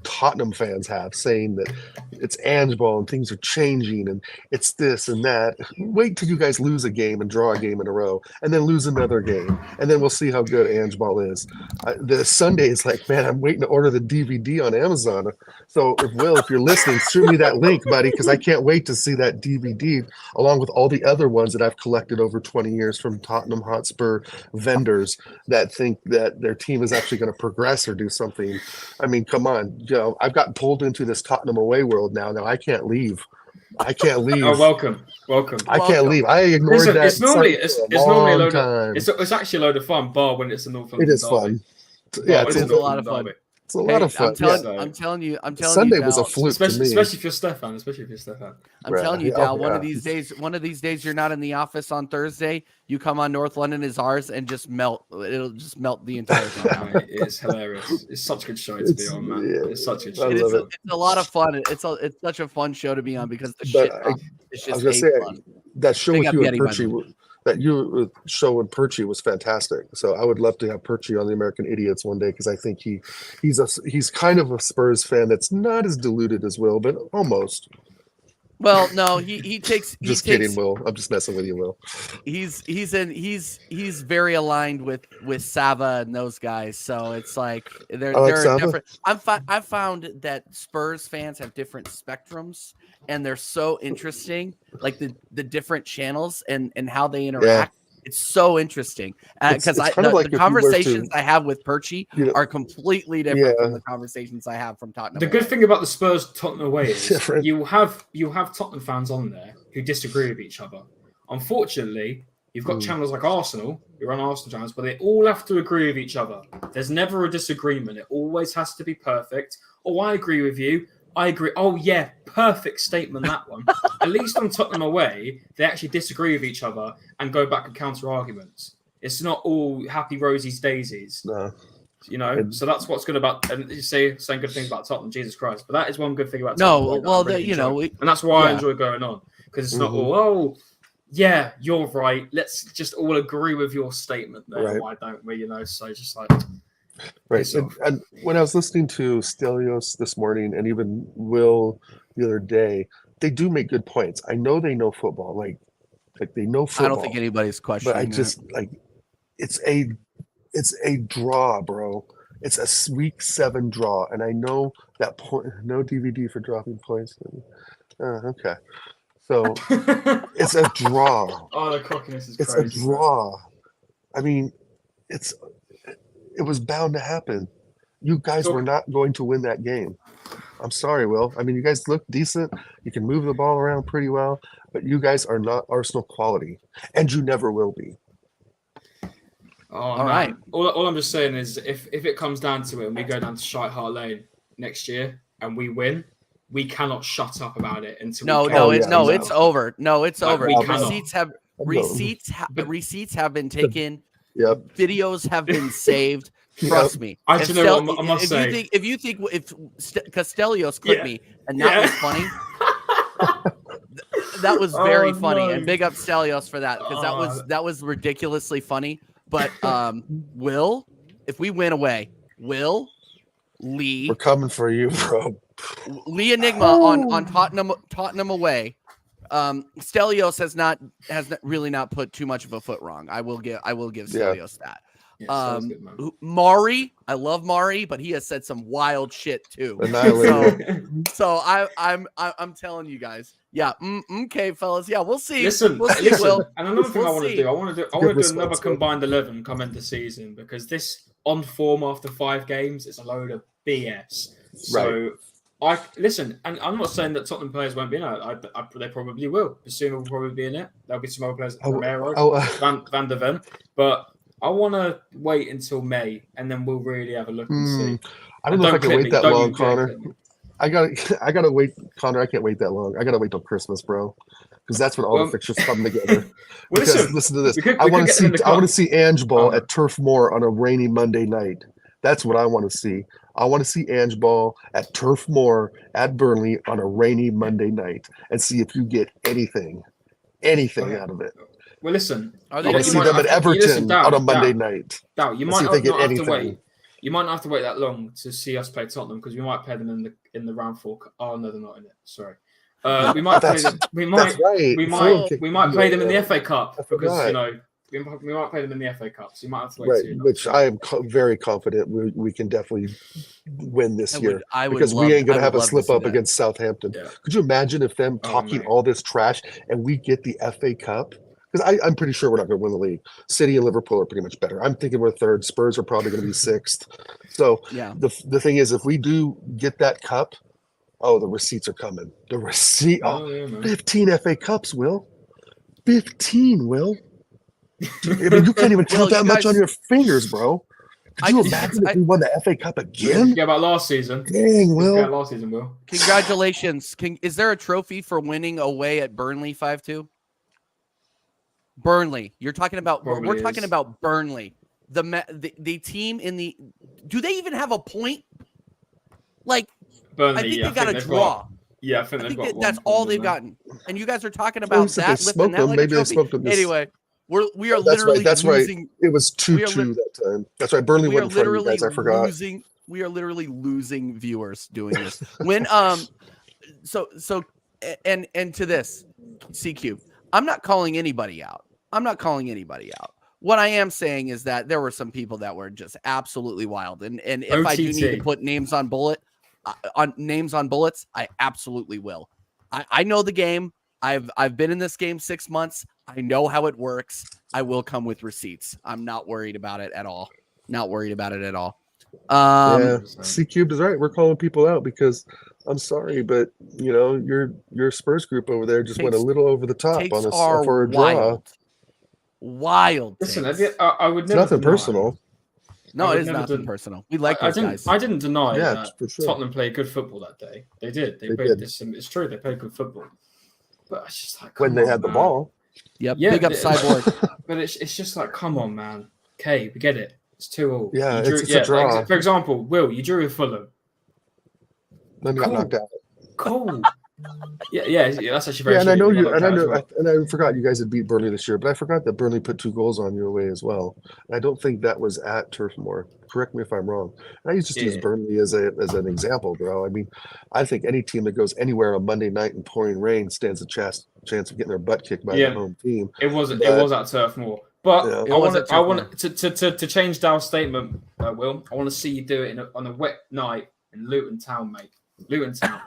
Tottenham fans have saying that it's Ange ball and things are changing and it's this and that. Wait till you guys lose a game and draw a game in a row and then lose another game, and then we'll see how good Ange ball is. The Sunday is like, man, I'm waiting to order the DVD on Amazon. So if you're listening, shoot me that link, buddy, because I can't wait to see that DVD along with all the other ones that I've collected over 20 years from Tottenham Hotspur vendors that think that their team is actually going to progress or do something. I mean, come on. I've gotten pulled into this Tottenham away world now. Now I can't leave. Oh, welcome. I can't leave. I ignored that. It's normally a load of. It's actually a load of fun, bar when it's a North London. It is fun. Yeah, it's a lot of fun. It's a lot of fun. I'm telling you. Sunday you, was a fluke to me. Especially if you're Stefan. I'm telling you, Dal. One of these days, you're not in the office on Thursday. You come on North London is ours and just melt. It'll just melt the entire time. It's hilarious. It's such a good show to be on, man. Yeah, it's such a good show. It's a lot of fun. It's such a fun show to be on because the shit. It's just fun. That show with you and Perchie. Show with Perchie was fantastic. So I would love to have Perchie on the American Idiots one day because I think he's kind of a Spurs fan that's not as diluted as Will, but almost. Well, no, he takes. Just kidding, Will. I'm just messing with you, Will. He's very aligned with Sava and those guys. So it's like they're different. I found that Spurs fans have different spectrums, and they're so interesting. Like the different channels and how they interact. Yeah. It's so interesting because the conversations I have with Perchie are completely different from the conversations I have from Tottenham. The good thing about the Spurs Tottenham away is you have Tottenham fans on there who disagree with each other. Unfortunately, you've got channels like Arsenal who run Arsenal channels, but they all have to agree with each other. There's never a disagreement. It always has to be perfect. Oh, I agree with you. I agree. Oh, yeah, perfect statement, that one. At least on Tottenham away, they actually disagree with each other and go back and counter arguments. It's not all happy rosies daisies. No. So that's what's good about, and you saying good things about Tottenham, Jesus Christ. But that is one good thing about Tottenham. And that's why I enjoy going on, because it's not all, yeah, you're right. Let's just all agree with your statement there. Right. Why don't we, So just like... Right. And when I was listening to Stelios this morning and even Will the other day, they do make good points. I know they know football. Like they know football. I don't think anybody's questioning. But I just it's a draw, bro. It's a week 7 draw. And I know that point, no DVD for dropping points. Okay. So it's a draw. Oh, the cockiness is crazy. It's a draw. I mean, it was bound to happen. You guys were not going to win that game. I'm sorry, Will. I mean, you guys look decent. You can move the ball around pretty well, but you guys are not Arsenal quality, and you never will be. Oh, all right. All I'm just saying is if it comes down to it and we go down to Shite Hart Lane next year and we win, we cannot shut up about it until it's over. No, it's over. Receipts have been taken. Yep. Videos have been saved. Trust me. I must say. If Stelios clipped me and that was funny, that was very funny. No. And big up Stelios for that because that was ridiculously funny. But Will, if we win away, Lee, we're coming for you, bro. Lee Enigma on Tottenham away. Stelios has really not put too much of a foot wrong. I will give Stelios that. Yeah, good, man. Mari, I love Mari, but he has said some wild shit too. So I'm telling you guys, yeah, okay, fellas, yeah, we'll see. Listen. Will. And another thing I want to do, I want to do another combined 11 come into season, because this on form after 5 games is a load of BS. So listen, and I'm not saying that Tottenham players won't be in it. They probably will. Basuma will probably be in it. There'll be some other players, Romero, Van der Ven, but I want to wait until May, and then we'll really have a look and see. I don't know if I can wait that long, Connor. I gotta wait, Connor. I can't wait that long. I gotta wait till Christmas, bro, because that's when all the fixtures come together. Listen to this. I want to see Ange Ball at Turf Moor on a rainy Monday night. That's what I want to see. I want to see Ange Ball at Turf Moor at Burnley on a rainy Monday night, and see if you get anything out of it. Well, listen. I want to see them at Everton on a Monday night. You might not have to wait. You might not have to wait that long to see us play Tottenham, because we might play them in the round 4. Oh no, they're not in it. Sorry. We might play them. We might play them in the FA Cup, because we might play them in the FA Cup. So you might have to wait. Right, which I am very confident we can definitely win this year, because we ain't gonna have a slip up against Southampton. Yeah. Could you imagine if them talking all this trash and we get the FA Cup? Because I'm pretty sure we're not going to win the league. City and Liverpool are pretty much better. I'm thinking we're 3rd. Spurs are probably going to be 6th. So the thing is, if we do get that cup, the receipts are coming. The receipt, 15 FA Cups, Will. 15, Will. I mean, you can't even count that much on your fingers, bro. Could you imagine if we won the FA Cup again? Yeah, about last season. Dang, Will. Last season, Will. Congratulations. Is there a trophy for winning away at Burnley 5-2? Burnley, you're talking about. We're talking about Burnley, the team in the. Do they even have a point? Like, Burnley, I think they got a draw. I think that's all they've gotten. And you guys are talking about that. Lifting that like maybe they smoked them. Anyway, we are literally. That's losing, right. It was 2-2 that time. That's right. Burnley went in front of you guys. I forgot. We are literally losing viewers doing this. When so and to this CQ, I'm not calling anybody out. What I am saying is that there were some people that were just absolutely wild. And if I do need to put names on bullets, I absolutely will. I know the game. I've been in this game 6 months. I know how it works. I will come with receipts. I'm not worried about it at all. C Cubed is right. We're calling people out because I'm sorry, but your Spurs group over there just went a little over the top on us for a draw. Wild. Listen, I would never. It's nothing personal. No, it is nothing personal. We like those guys. I didn't deny that sure. Tottenham played good football that day. They did. They played this. It's true. They played good football. But it's just like when they had the ball. Yep. Yeah, big up Cyborg. But it's just like, come on, man. Okay, we get it. It's 2-2. Yeah, it's a draw. Like, for example, Will, you drew with Fulham. Then you got knocked out. Cool. Yeah, that's actually very. Yeah, and I know you, and I forgot you guys had beat Burnley this year, but I forgot that Burnley put 2 goals on your way as well. And I don't think that was at Turf Moor. Correct me if I'm wrong. And I used to use Burnley as an example, bro. I mean, I think any team that goes anywhere on Monday night in pouring rain stands a chance of getting their butt kicked by the home team. It was at Turf Moor. But I want to change Dow's statement, Will. I want to see you do it on a wet night in Luton Town, mate. Luton Town.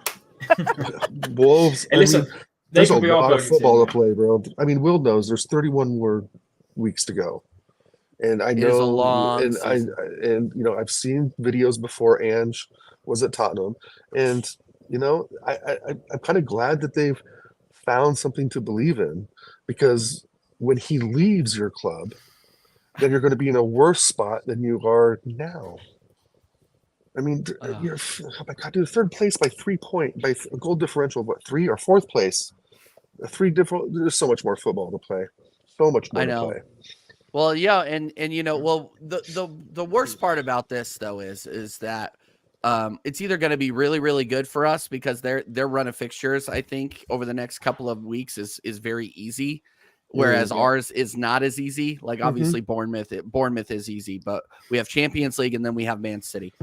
Wolves. Hey, listen, there's a lot of football to play, bro. I mean, Will knows there's 31 more weeks to go, and I know, I've seen videos before Ange was at Tottenham, and I'm kind of glad that they've found something to believe in, because when he leaves your club, then you're going to be in a worse spot than you are now. I mean, you're third place by 3 points, by a goal differential, what, 3 or 4th place? There's so much more football to play. So much more to play. Well, yeah, and the worst part about this though is that it's either going to be really, really good for us because their run of fixtures, I think, over the next couple of weeks is very easy. Whereas ours is not as easy. Like obviously Bournemouth is easy, but we have Champions League and then we have Man City.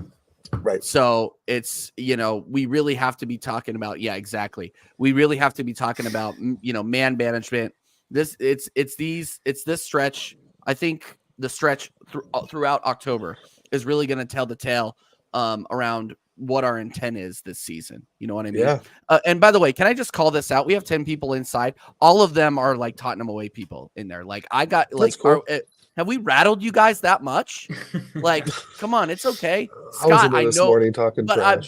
Right. So it's, we really have to be talking about, exactly. We really have to be talking about, man management. It's this stretch. I think the stretch throughout October is really going to tell the tale around what our intent is this season. You know what I mean? Yeah. And by the way, can I just call this out? We have 10 people inside. All of them are like Tottenham away people in there. Like I got like, cool. have we rattled you guys that much? Like, come on, it's okay. I was Scott, in there this morning talking but trash.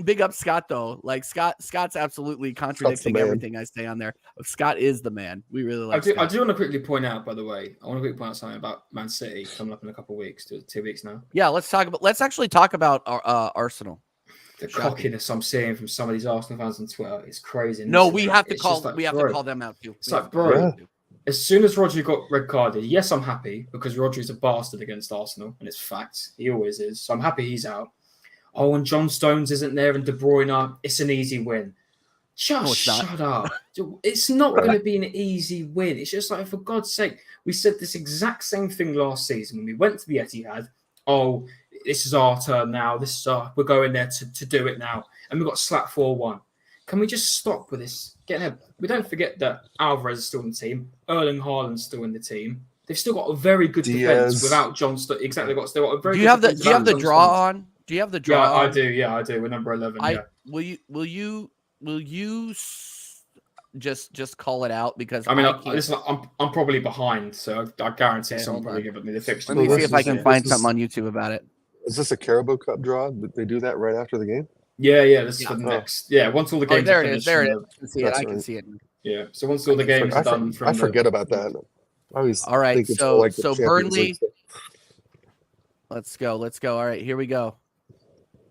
big up Scott though. Like Scott's absolutely contradicting everything I say on there. Scott is the man. We really like. I do want to quickly point out, by the way, something about Man City coming up in a couple of weeks, 2 weeks now. Yeah, let's actually talk about Arsenal. The cockiness I'm seeing from some of these Arsenal fans on Twitter is crazy. No, we have to call them out too. It's like, bro, as soon as Rodri got red carded, yes, I'm happy because Rodri's a bastard against Arsenal, and it's fact. He always is. So I'm happy he's out. Oh, and John Stones isn't there, and De Bruyne, it's an easy win. Just shut up. It's not going to be an easy win. It's just like, for God's sake, we said this exact same thing last season when we went to the Etihad. Oh, this is our turn now. We're going there to do it now. And we got slapped 4-1. Can we just stop with this? We don't forget that Alvarez is still in the team. Erling Haaland's still in the team. They've still got a very good defense without John Stones. Exactly. They've got a very. Do you have the draw on? Do you have the draw? Yeah, I do. Yeah, I do. We're number 11. Will you just call it out because I'm probably behind, so I guarantee someone probably give me the fixture. Let me see if I can find something on YouTube about it. Is this a Carabao Cup draw? Did they do that right after the game? Yeah. This is for the next. Yeah, once all the games. There it is. I can see it. Yeah. So once all the games are done, I forget about that. All right. So Burnley. Let's go. All right. Here we go.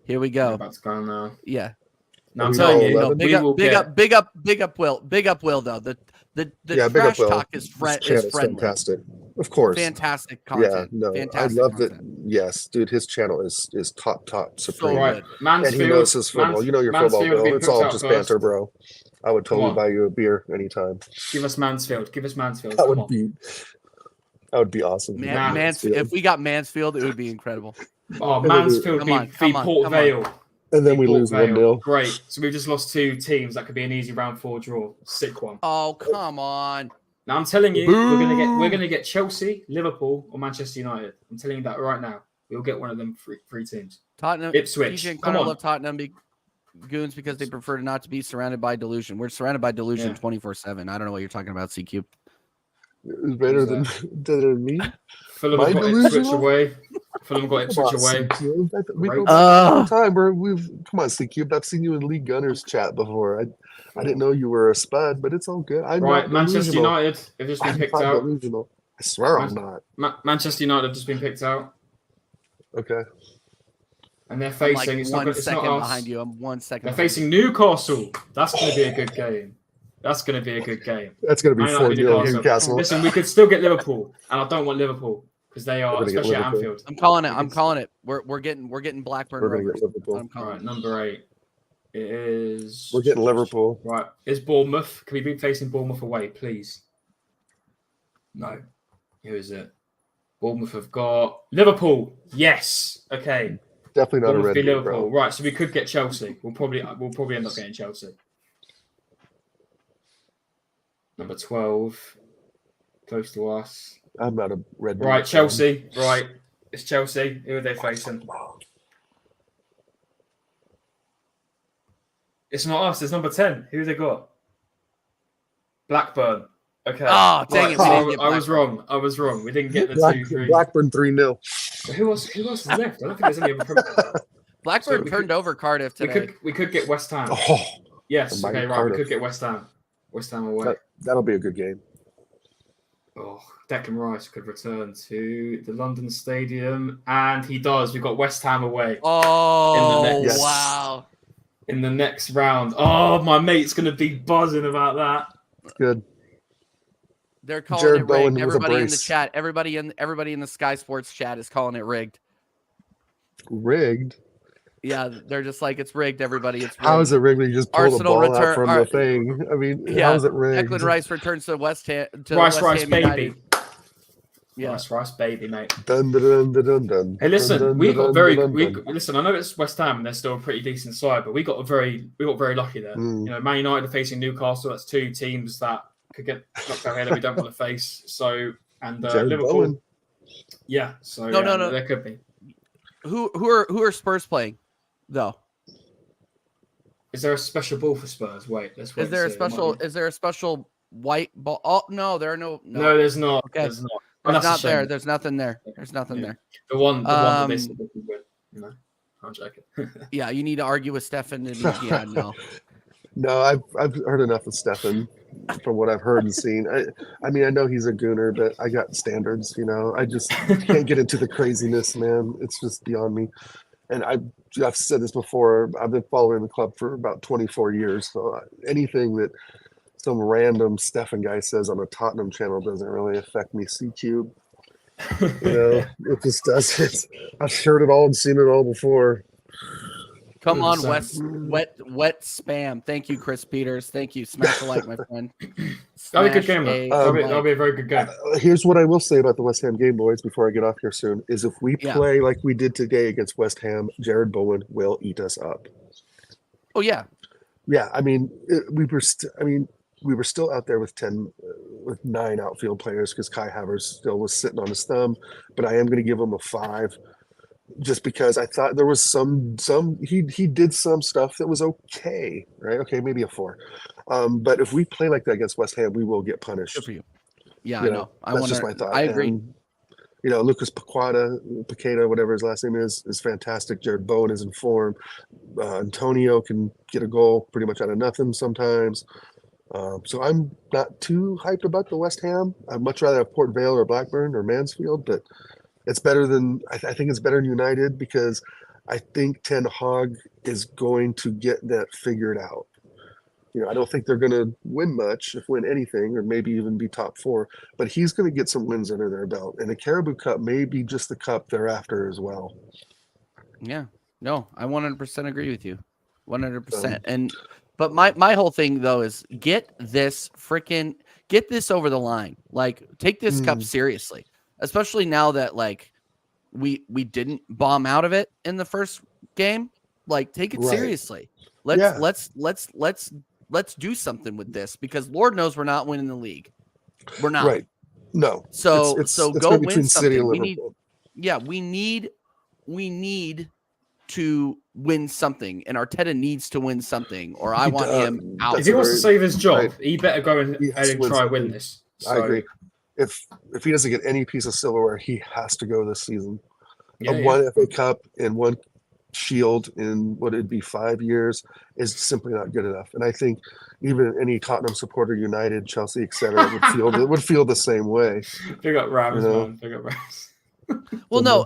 We're about to go now. Yeah. No, I'm telling you, big up Will though. The trash talk is friendly. Fantastic. Of course. Fantastic content. Yeah, no, fantastic I love content. that. Yes, dude, his channel is top supreme. So right. And he knows his football. You know your football, Bill. It's all just banter, bro. I would totally buy you a beer anytime. Give us Mansfield. That would be awesome. If we got Mansfield, it would be incredible. Oh, Mansfield beat Port Vale. And then we lose 1-0. Great. So we've just lost 2 teams. That could be an easy round 4 draw. Sick one. Oh, come on. Now I'm telling you, we're gonna get Chelsea, Liverpool, or Manchester United. I'm telling you that right now. We'll get one of them three teams. Tottenham, Ipswich. Come on. Love Tottenham goons because they prefer not to be surrounded by delusion. We're surrounded by delusion 24/7. I don't know what you're talking about, CQ. It's better than me. Fulham got Ipswich away. We go back all the time. Come on, C-Cube. I've seen you in League Gunners chat before. I didn't know you were a spud, but it's all good. Manchester United have just been picked out. Delusional. I swear I'm not. Manchester United have just been picked out. Okay. And they're facing. It's not behind you. I'm 1 second. They're facing Newcastle. That's going to be a good game. That's going to be 4-0 Newcastle. Listen, we could still get Liverpool, and I don't want Liverpool because they are, especially at Anfield. I'm calling it. We're getting Blackburn. We're going to get Liverpool. All right, number 8. It is. We're getting Liverpool. Right, is Bournemouth? Can we be facing Bournemouth away, please? No. Who is it? Bournemouth have got Liverpool. Yes. Okay. Definitely not Bournemouth a red. Liverpool. Right, so we could get Chelsea. We'll probably end up getting Chelsea. Number 12, close to us. I'm not a red. Right, Chelsea. Right, it's Chelsea. Who are they facing? It's not us. It's number 10. Who have they got? Blackburn. Okay. Oh, dang it. I was wrong. We didn't get the 2-3. Blackburn 3-0. Who else is left? I don't think there's any other. Blackburn turned over Cardiff today. We could get West Ham. Oh, yes. Okay, right. We could get West Ham. West Ham away. That'll be a good game. Oh, Declan Rice could return to the London Stadium, and he does. We've got West Ham away. Oh, wow. In the next round. Oh, my mate's going to be buzzing about that. Good. They're calling it rigged. Everybody in the chat, everybody in the Sky Sports chat is calling it rigged. Rigged? Yeah, they're just like, it's rigged, everybody. It's rigged. How is it rigged? You just pull the ball out from the thing. I mean, how is it rigged? Declan Rice returns to West Ham. Rice, baby. Yeah. Rice, baby, mate. Dun, dun, dun, dun, dun, Hey, listen, dun, we dun, got dun, very. dun, We dun. listen. I know it's West Ham, and they're still a pretty decent side, but we got very lucky there. Mm. You know, Man United are facing Newcastle. That's two teams that could get knocked out here that we don't want to face. So, and Jared Liverpool. Bowen. Yeah. So No. there could be. Who are Spurs playing though? Is there a special ball for Spurs? Wait, let's wait. Is there a special white ball? Oh no, there are no. No, there's not. Okay. There's not. There's not there. There's nothing there. There's nothing there. The one that they said they could win. You know, I'm joking. Yeah, you need to argue with Stefan. And, yeah, no. No, I've heard enough of Stefan from what I've heard and seen. I mean, I know he's a gooner, but I got standards. You know, I just can't get into the craziness, man. It's just beyond me. And I've said this before. I've been following the club for about 24 years. So anything that some random Stefan guy says on a Tottenham channel doesn't really affect me. C-Cube. You know, it just doesn't. I've heard it all and seen it all before. Come on, wet spam. Thank you, Chris Peters. Thank you. Smash a like, my friend. That'll be a good game. That'll be a very good game. Here's what I will say about the West Ham game, boys, before I get off here soon, is if we play like we did today against West Ham, Jared Bowen will eat us up. Oh, yeah. Yeah, I mean, we were still out there with 9 outfield players because Kai Havertz still was sitting on his thumb, but I am going to give him a 5 just because I thought there was he did some stuff that was okay, right? Okay, maybe a 4. But if we play like that against West Ham, we will get punished. Good for you. Yeah, I know. That's just my thought. I agree. And, you know, Lucas Paqueta, whatever his last name is fantastic. Jared Bowen is in form. Antonio can get a goal pretty much out of nothing sometimes. So I'm not too hyped about the West Ham. I'd much rather have Port Vale or Blackburn or Mansfield, but it's better than I think it's better than United because I think Ten Hag is going to get that figured out. You know, I don't think they're going to win much, if win anything, or maybe even be top 4. But he's going to get some wins under their belt, and the Carabao Cup may be just the cup thereafter as well. Yeah, no, I 100% agree with you, 100%. But my whole thing though is get this over the line. Like, take this cup seriously, especially now that like we didn't bomb out of it in the first game. Like, take it seriously. Let's do something with this because Lord knows we're not winning the league. We're not. Right. No. So it's go win something. We need to win something, and Arteta needs to win something, or I want him out. If he wants to save his job, he better go and try and win this. So, I agree. If he doesn't get any piece of silverware, he has to go this season. One FA Cup and one Shield in what it'd be 5 years is simply not good enough. And I think even any Tottenham supporter, United, Chelsea, etc., would feel the same way. Big up Rams, man. Big up Rams. Well, no.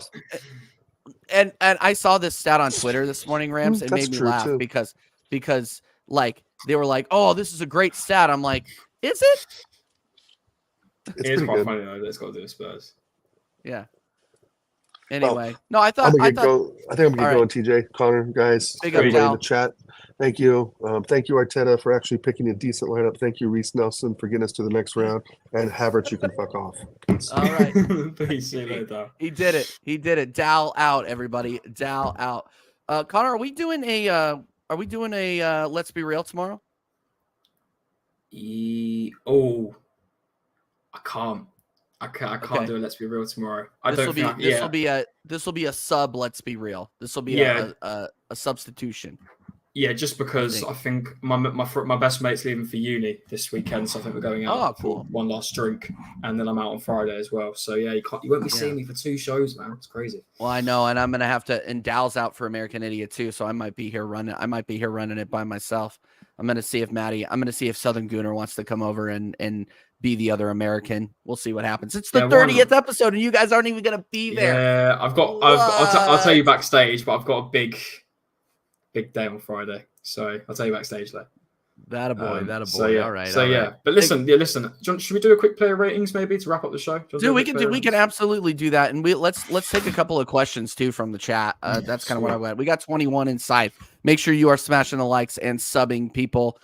And I saw this stat on Twitter this morning, Rams. It made me laugh too. because like they were like, "Oh, this is a great stat." I'm like, "Is it?" It's quite funny though. That's got to do with Spurs. Yeah. Anyway, no, I think I'm gonna get going. TJ, Connor, guys, everybody in the chat. Thank you. Thank you, Arteta, for actually picking a decent lineup. Thank you, Reece Nelson, for getting us to the next round. And Havertz, you can fuck off. Peace. All right. Peace. See you later. He did it. Dal out, everybody. Dal out. Connor, are we doing a Let's Be Real tomorrow? I can't. I can't do it. Let's Be Real tomorrow. This will be a sub. Let's Be Real. This will be a substitution. Yeah, just because I think my best mate's leaving for uni this weekend, so I think we're going out for one last drink, and then I'm out on Friday as well. So yeah, you won't be seeing me for 2 shows, man. It's crazy. Well, I know, and I'm gonna have to. And Dal's out for American Idiot too, so I might be here running it by myself. I'm gonna see if Southern Gooner wants to come over and be the other American. We'll see what happens. It's the 30th episode, and you guys aren't even gonna be there. Yeah, I'll tell you backstage, but I've got a big day on Friday, so I'll tell you backstage there. That a boy. So, yeah. All right. So yeah, right. But listen. Should we do a quick player ratings maybe to wrap up the show? Dude, we can absolutely do that, and let's take a couple of questions too from the chat. That's kind of what I went. We got 21 inside. Make sure you are smashing the likes and subbing, people.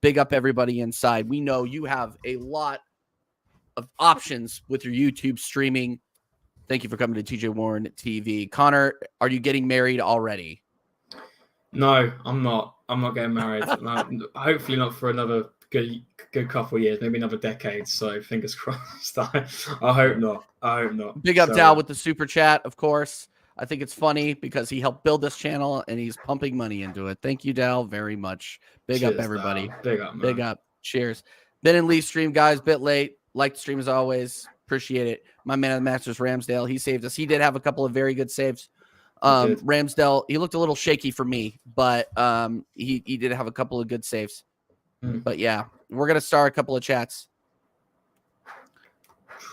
Big up everybody inside. We know you have a lot options with your YouTube streaming. Thank you for coming to TJ Warren TV. Connor, are you getting married already? No, I'm not. I'm not getting married. Hopefully not for another good couple of years, maybe another decade. So fingers crossed. I hope not. I hope not. Big up Dal with the super chat, of course. I think it's funny because he helped build this channel and he's pumping money into it. Thank you, Dal, very much. Big up, everybody. Dal. Big up, man. Big up. Cheers. Ben and Lee stream, guys. Bit late. Like the stream as always. Appreciate it. My man of the Masters, Ramsdale, he saved us. He did have a couple of very good saves. Ramsdale, he looked a little shaky for me, but he did have a couple of good saves. But yeah, we're gonna start a couple of chats.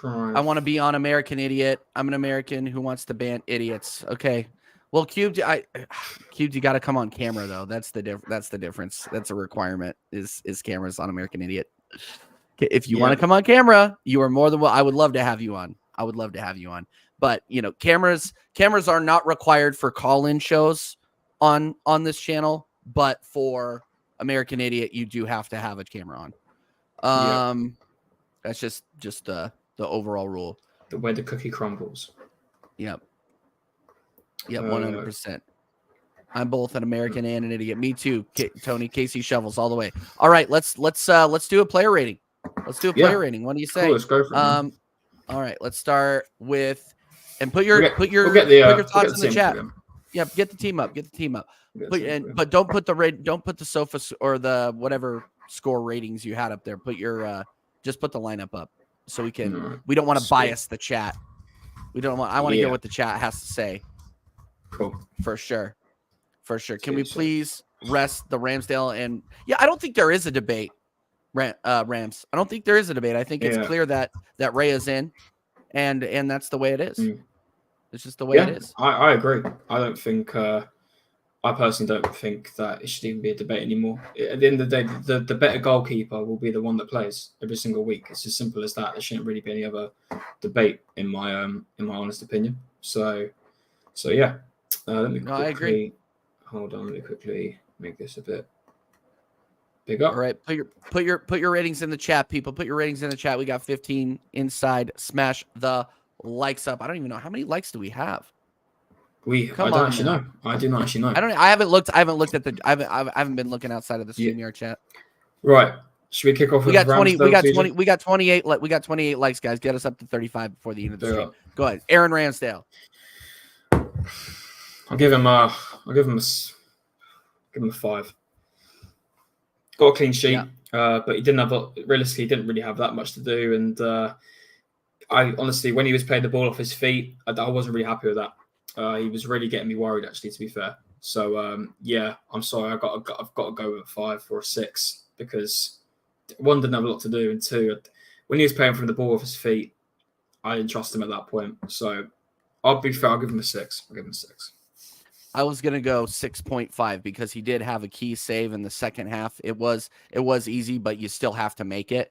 I want to be on American Idiot. I'm an American who wants to ban idiots. Okay. Well, Cubed, you got to come on camera though. That's the difference. That's a requirement. Is cameras on American Idiot. If you want to come on camera, you are more than well. I would love to have you on. But cameras are not required for call-in shows on this channel. But for American Idiot, you do have to have a camera on. That's just the overall rule. The way the cookie crumbles. Yep. 100%. I'm both an American and an idiot. Me too, Tony. Casey Shovels all the way. All right, let's do a player rating. Let's do a player rating. What do you say? Cool, let's go for it. All right, let's start with put your thoughts in the chat. Yeah, get the team up. But don't put the sofa or the whatever score ratings you had up there. Put your just put the lineup up so we can. We don't want to bias the chat. I want to hear what the chat has to say. Cool. For sure. Can we please rest the Ramsdale and I don't think there is a debate. Rams. I don't think there is a debate. I think it's clear that Ray is in, and that's the way it is. It's just the way it is. I agree. I don't think. I personally don't think that it should even be a debate anymore. At the end of the day, the better goalkeeper will be the one that plays every single week. It's as simple as that. There shouldn't really be any other debate, in my honest opinion. So yeah. Let me quickly. I agree. Hold on. Let me quickly make this a bit. Big up. All right, put your ratings in the chat, people. Put your ratings in the chat. We got 15 inside. Smash the likes up. I don't even know how many likes do we have. I don't actually know. I do not actually know. I haven't looked at the. I haven't been looking outside of the StreamYard chat. Right. Should we kick off? We got 20. We got 20. We got 28. We got 28 likes, guys. Get us up to 35 before the end of the stream. Go ahead, Aaron Ramsdale. I'll give him a 5. Got a clean sheet, but he didn't really have that much to do. And I honestly, when he was playing the ball off his feet, I wasn't really happy with that. He was really getting me worried, actually, to be fair. So I'm sorry, I've got to go with a 5 or a 6 because one, didn't have a lot to do, and two, when he was playing from the ball off his feet, I didn't trust him at that point. So I'll be fair, I'll give him a 6. I was gonna go 6.5 because he did have a key save in the second half. It was easy, but you still have to make it.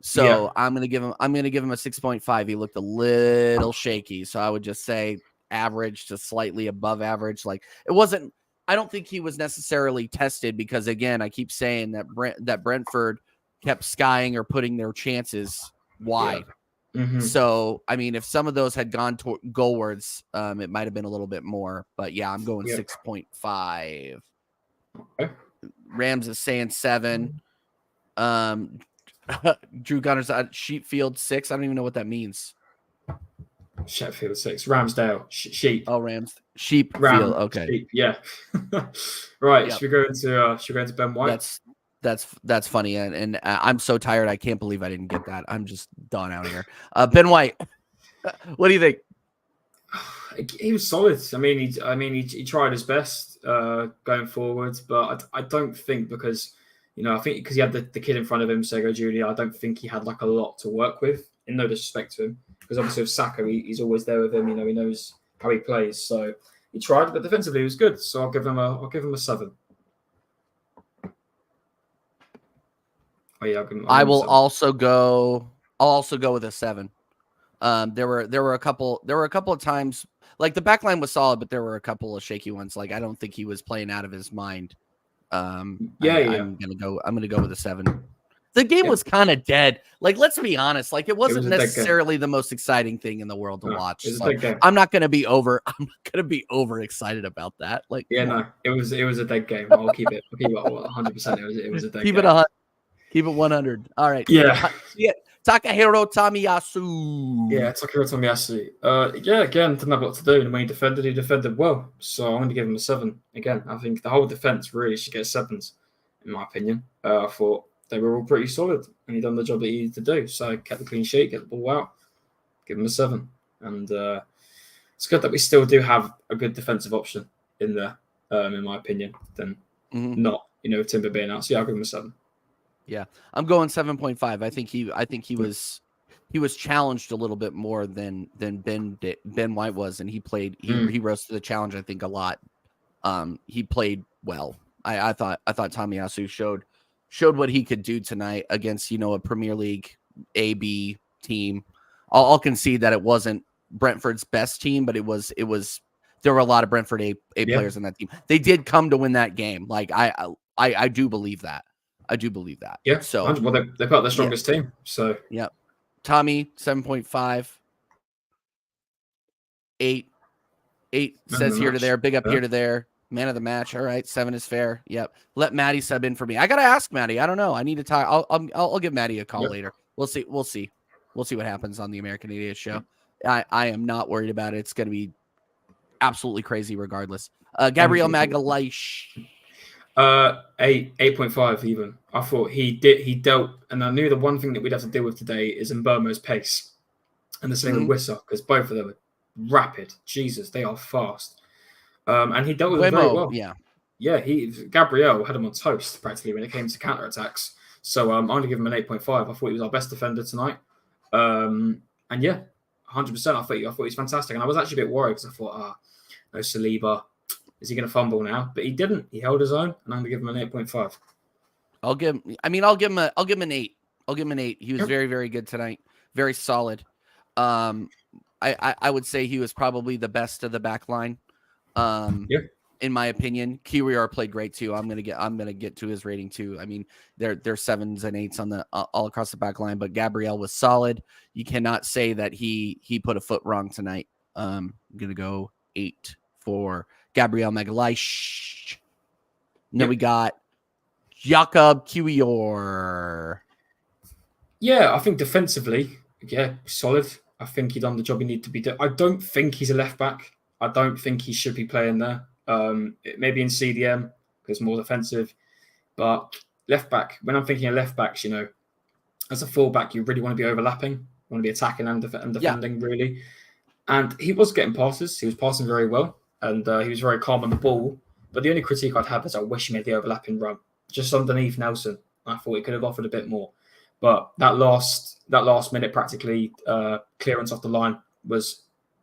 So I'm gonna give him a 6.5. He looked a little shaky, so I would just say average to slightly above average. Like it wasn't. I don't think he was necessarily tested because again, I keep saying that Brentford kept skying or putting their chances wide. Mm-hmm. So, I mean, if some of those had gone to goalwards, it might have been a little bit more. But, yeah, I'm going 6.5. Okay. Rams is saying 7. Drew Gunner's at Sheepfield 6. I don't even know what that means. Sheffield 6. Ramsdale. Sheep. Oh, Rams. Sheepfield. Okay. Sheep, yeah. Right. Yep. Should we go into Ben White? That's funny, and I'm so tired. I can't believe I didn't get that. I'm just done out here. Ben White, what do you think? He was solid. I mean, he tried his best going forward, but I don't think because I think because he had the kid in front of him, Sego Jr. I don't think he had like a lot to work with. In no disrespect to him, because obviously with Saka, he's always there with him. He knows how he plays, so he tried, but defensively he was good. So I'll give him a 7. Oh yeah, I'll also go with a 7. There were a couple of times like the back line was solid, but there were a couple of shaky ones. Like I don't think he was playing out of his mind. I'm gonna go with a 7. The game was kind of dead. Like, let's be honest. Like, it wasn't necessarily the most exciting thing in the world to watch. So I'm not going to be over excited about that. Like, no, it was a dead game. I'll keep it 100%. It was a dead game. Keep it 100. All right. Yeah. Takahiro Tomiyasu. Yeah, Takahiro Tomiyasu. Again, didn't have a lot to do. And when he defended well. So I'm going to give him a 7. Again, I think the whole defense really should get 7s, in my opinion. I thought they were all pretty solid, and he done the job that he needed to do. So kept the clean sheet, get the ball out, give him a 7. And it's good that we still do have a good defensive option in there, in my opinion, than not, Timber being out. So I'll give him a 7. Yeah, I'm going 7.5. I think he was challenged a little bit more than Ben White was, and he rose to the challenge. I think a lot. He played well. I thought Tomiyasu showed what he could do tonight against a Premier League A-B team. I'll concede that it wasn't Brentford's best team, but it was. There were a lot of Brentford A players in that team. They did come to win that game. Like I do believe that. Yeah. So they got their strongest team. So yeah. Tommy 7.5. 8 says here to there. Big up here to there. Man of the match. All right, 7 is fair. Yep. Let Maddie sub in for me. I gotta ask Maddie. I don't know. I need to talk. I'll give Maddie a call later. We'll see what happens on the American Idiot show. I am not worried about it. It's gonna be absolutely crazy regardless. Gabriel Magalhaes. 8.5 even. I thought he dealt, and I knew the one thing that we'd have to deal with today is Mbomo's pace and the same with Wissa, because both of them are rapid. Jesus, they are fast. And he dealt with it very well. Yeah. Gabriel had him on toast practically when it came to counter attacks. So I'm going to give him an 8.5. I thought he was our best defender tonight. And 100%. I thought he was fantastic. And I was actually a bit worried because I thought, no Saliba. Is he going to fumble now? But he didn't. He held his own, and I'm going to give him an 8.5. I'll give him an 8. I'll give him an 8. He was very, very good tonight. Very solid. I would say he was probably the best of the back line. In my opinion, Kiwior played great too. I'm gonna get to his rating too. I mean, they're 7s and 8s on the all across the back line, but Gabriel was solid. You cannot say that he put a foot wrong tonight. I'm gonna go 8 for Gabriel Magalhaes. And then we got Jakob Kiwior. Yeah, I think defensively, solid. I think he done the job he needed to be doing. I don't think he's a left back. I don't think he should be playing there. Maybe in CDM because more defensive. But left back, when I'm thinking of left backs, as a fullback, you really want to be overlapping. You want to be attacking and defending, really. And he was getting passes. He was passing very well. And he was very calm on the ball. But the only critique I'd have is I wish he made the overlapping run. Just underneath Nelson. I thought he could have offered a bit more. But that last minute, practically, clearance off the line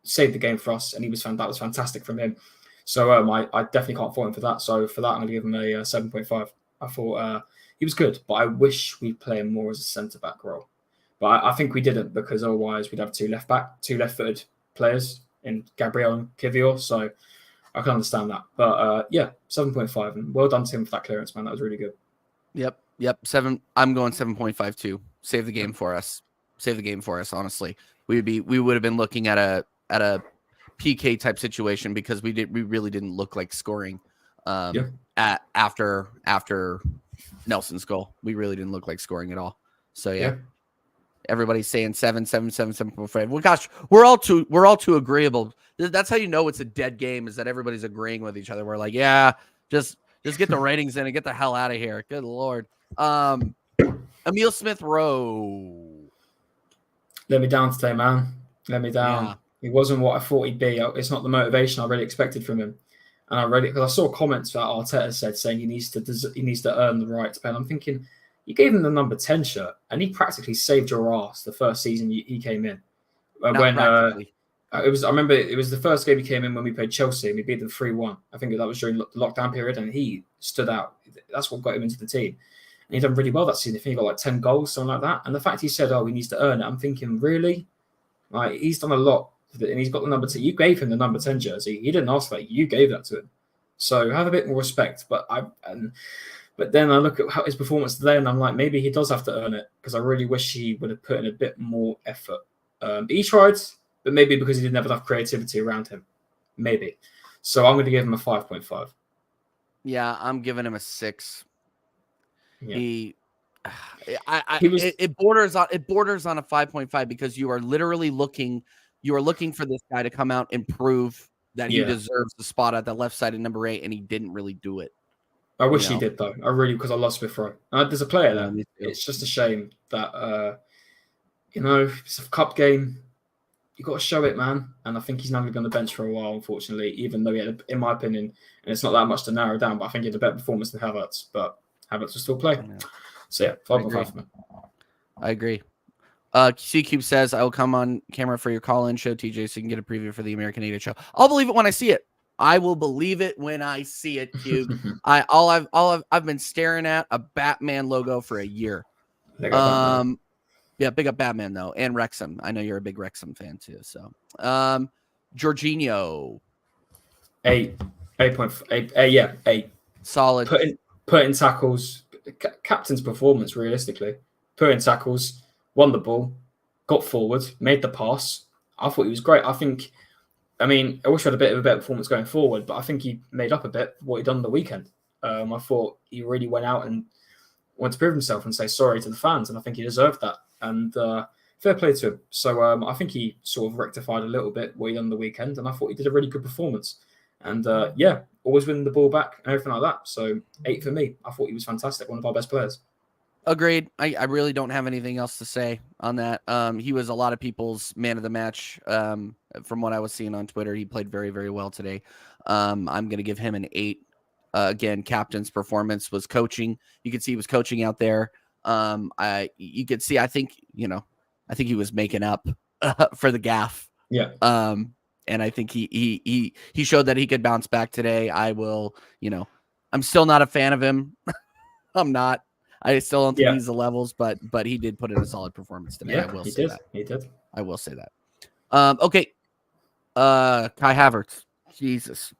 saved the game for us. And that was fantastic from him. So I definitely can't fault him for that. So for that, I'm going to give him a 7.5. I thought he was good. But I wish we'd play him more as a centre-back role. But I think we didn't, because otherwise we'd have two left-footed players in Gabriel and Kiwior. So I can understand that. But 7.5. And well done to him for that clearance, man. That was really good. Yep. 7. I'm going 7.5 too. Save the game for us. Honestly, we would have been looking at a PK type situation because we really didn't look like scoring after Nelson's goal. We really didn't look like scoring at all. So everybody's saying 7.5. Well, gosh, we're all too agreeable. That's how you know it's a dead game, is that everybody's agreeing with each other. We're like, just get the ratings in and get the hell out of here. Good Lord. Emil Smith Rowe. Let me down today, man. Let me down. Yeah. He wasn't what I thought he'd be. It's not the motivation I really expected from him. And I read it because I saw comments that Arteta said saying he needs to earn the right to play. And I'm thinking, you gave him the number 10 shirt, and he practically saved your ass the first season he came in. I remember it was the first game he came in when we played Chelsea, and we beat them 3-1. I think that was during the lockdown period, and he stood out. That's what got him into the team. And he done really well that season. I think he got like 10 goals, something like that. And the fact he said, he needs to earn it, I'm thinking, really? Like, he's done a lot, and he's got the number 10. You gave him the number 10 jersey. He didn't ask for it. You gave that to him. So have a bit more respect. But But then I look at his performance today, and I'm like, maybe he does have to earn it, because I really wish he would have put in a bit more effort. He tried, but maybe because he didn't have enough creativity around him. Maybe. So I'm going to give him a 5.5. Yeah, I'm giving him a 6. Yeah. It borders on a 5.5 because you are literally looking for this guy to come out and prove that he deserves the spot at the left side of number 8, and he didn't really do it. I wish he did, though. I really, because I lost Smith Rowe. There's a player there. It's just a shame that, it's a cup game. You got to show it, man. And I think he's now going to be on the bench for a while, unfortunately, even though he had, in my opinion, and it's not that much to narrow down, but I think he had a better performance than Havertz. But Havertz will still play. Yeah. So, yeah, 5.5 for me. I agree. C-Cube says, I will come on camera for your call-in show, TJ, so you can get a preview for the American Idiot show. I'll believe it when I see it. I will believe it when I see it, Cube. I've been staring at a Batman logo for a year. Yeah, big up Batman though, and Wrexham. I know you're a big Wrexham fan too. So, Jorginho, 8, 8.8, yeah, 8. Solid. Put in tackles. Captain's performance, realistically. Put in tackles, won the ball, got forward, made the pass. I thought he was great. I wish I had a bit of a better performance going forward, but I think he made up a bit for what he'd done on the weekend. I thought he really went out and wanted to prove himself and say sorry to the fans, and I think he deserved that. And fair play to him. So I think he sort of rectified a little bit what he done on the weekend, and I thought he did a really good performance. And always winning the ball back and everything like that. So 8 for me. I thought he was fantastic, one of our best players. Agreed. I really don't have anything else to say on that. He was a lot of people's man of the match. From what I was seeing on Twitter, he played very, very well today. I'm going to give him an 8. Again, captain's performance was coaching. You could see he was coaching out there. You could see, I think he was making up for the gaff. Yeah. And I think he showed that he could bounce back today. I will, I'm still not a fan of him. I'm not. I still don't think he's the levels, but he did put in a solid performance today. Yeah, I will say that. He did. I will say that. Okay. Kai Havertz. Jesus.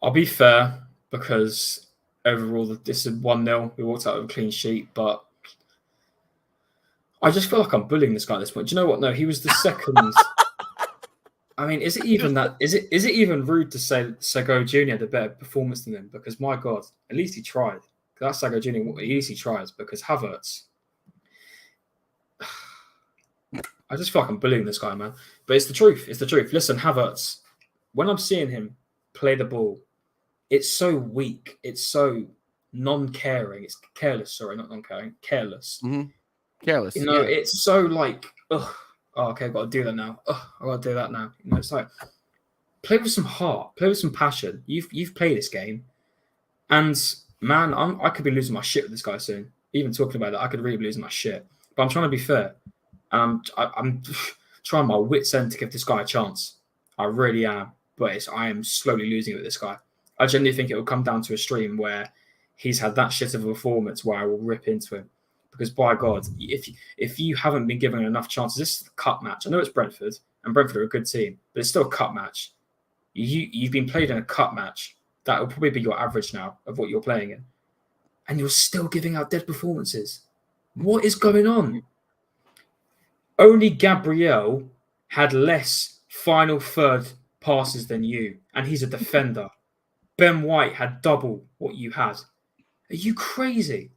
I'll be fair because overall this is 1-0. We walked out with a clean sheet, but I just feel like I'm bullying this guy at this point. Do you know what? No, he was the second. I mean, is it even that? Is it even rude to say Sago Jr. had a better performance than him? Because my God, at least he tried. That's Sago Jr. At least he tries. Because Havertz, I just feel like I'm bullying this guy, man. But it's the truth. It's the truth. Listen, Havertz, when I'm seeing him play the ball, it's so weak. It's so non-caring. It's careless. Sorry, not non-caring. Careless. Mm-hmm. Careless. It's so like, ugh. Oh, okay, I've got to do that now. Oh, I've got to do that now. It's like, play with some heart. Play with some passion. You've played this game. And, man, I could be losing my shit with this guy soon. Even talking about that, I could really be losing my shit. But I'm trying to be fair. I'm trying my wits end to give this guy a chance. I really am. But I am slowly losing it with this guy. I genuinely think it will come down to a stream where he's had that shit of a performance where I will rip into him. Because by God, if you haven't been given enough chances, this is a cup match. I know it's Brentford, and Brentford are a good team, but it's still a cup match. You've been played in a cup match. That will probably be your average now of what you're playing in. And you're still giving out dead performances. What is going on? Only Gabriel had less final third passes than you, and he's a defender. Ben White had double what you had. Are you crazy?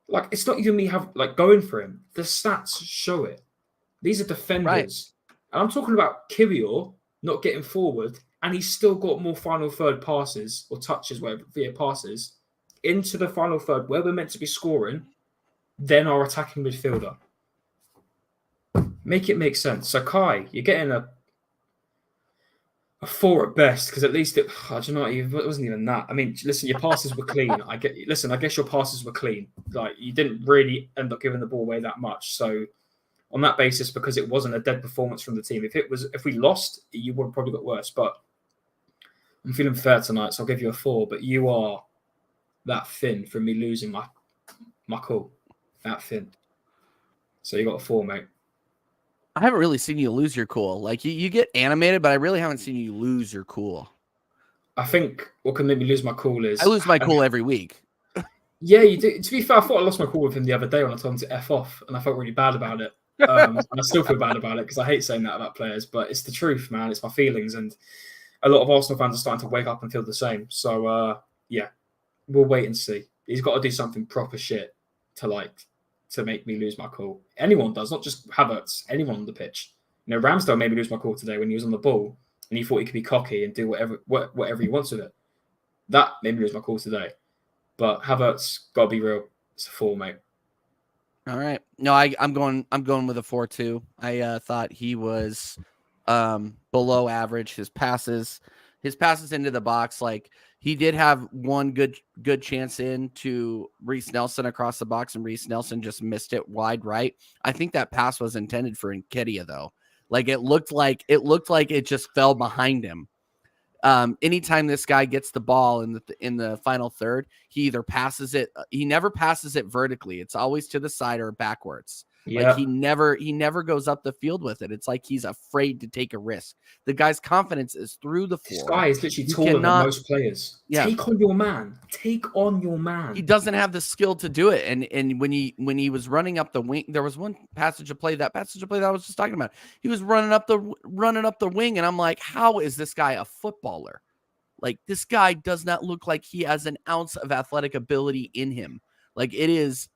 Like, it's not even me going for him. The stats show it. These are defenders. Right. And I'm talking about Kirill not getting forward, and he's still got more final third passes or touches, whatever, via passes, into the final third where we're meant to be scoring, than our attacking midfielder. Make it make sense. So, Kai, you're getting a 4 at best, because at least it wasn't even that. I mean, listen, your passes were clean. I guess your passes were clean. Like, you didn't really end up giving the ball away that much. So on that basis, because it wasn't a dead performance from the team, if we lost, you would have probably got worse. But I'm feeling fair tonight, so I'll give you a 4. But you are that thin from me losing my cool. That thin. So you got a 4, mate. I haven't really seen you lose your cool. Like, you get animated, but I really haven't seen you lose your cool. I think what can make me lose my cool is I lose my cool every week. Yeah, you do. To be fair, I thought I lost my cool with him the other day when I told him to F off, and I felt really bad about it. And I still feel bad about it because I hate saying that about players, but it's the truth, man. It's my feelings, and a lot of Arsenal fans are starting to wake up and feel the same. So, yeah, we'll wait and see. He's got to do something proper shit to make me lose my cool. Anyone does, not just Havertz. Anyone on the pitch. You know, Ramsdale made me lose my cool today when he was on the ball and he thought he could be cocky and do whatever he wants with it. That made me lose my cool today. But Havertz, gotta be real. It's a 4, mate. All right. No, I'm going with a 4-2. I thought he was below average. His passes into the box, like he did have one good chance into Reece Nelson across the box, and Reece Nelson just missed it wide right. I think that pass was intended for Nketiah though. Like it looked like it just fell behind him. Anytime this guy gets the ball in the final third, he either passes it. He never passes it vertically. It's always to the side or backwards. Yeah. Like he never goes up the field with it. It's like he's afraid to take a risk. The guy's confidence is through the floor. This guy is literally taller than most players. Yeah. Take on your man. Take on your man. He doesn't have the skill to do it. And when he was running up the wing, there was one passage of play that I was just talking about. He was running up the wing, and I'm like, how is this guy a footballer? Like this guy does not look like he has an ounce of athletic ability in him. Like it is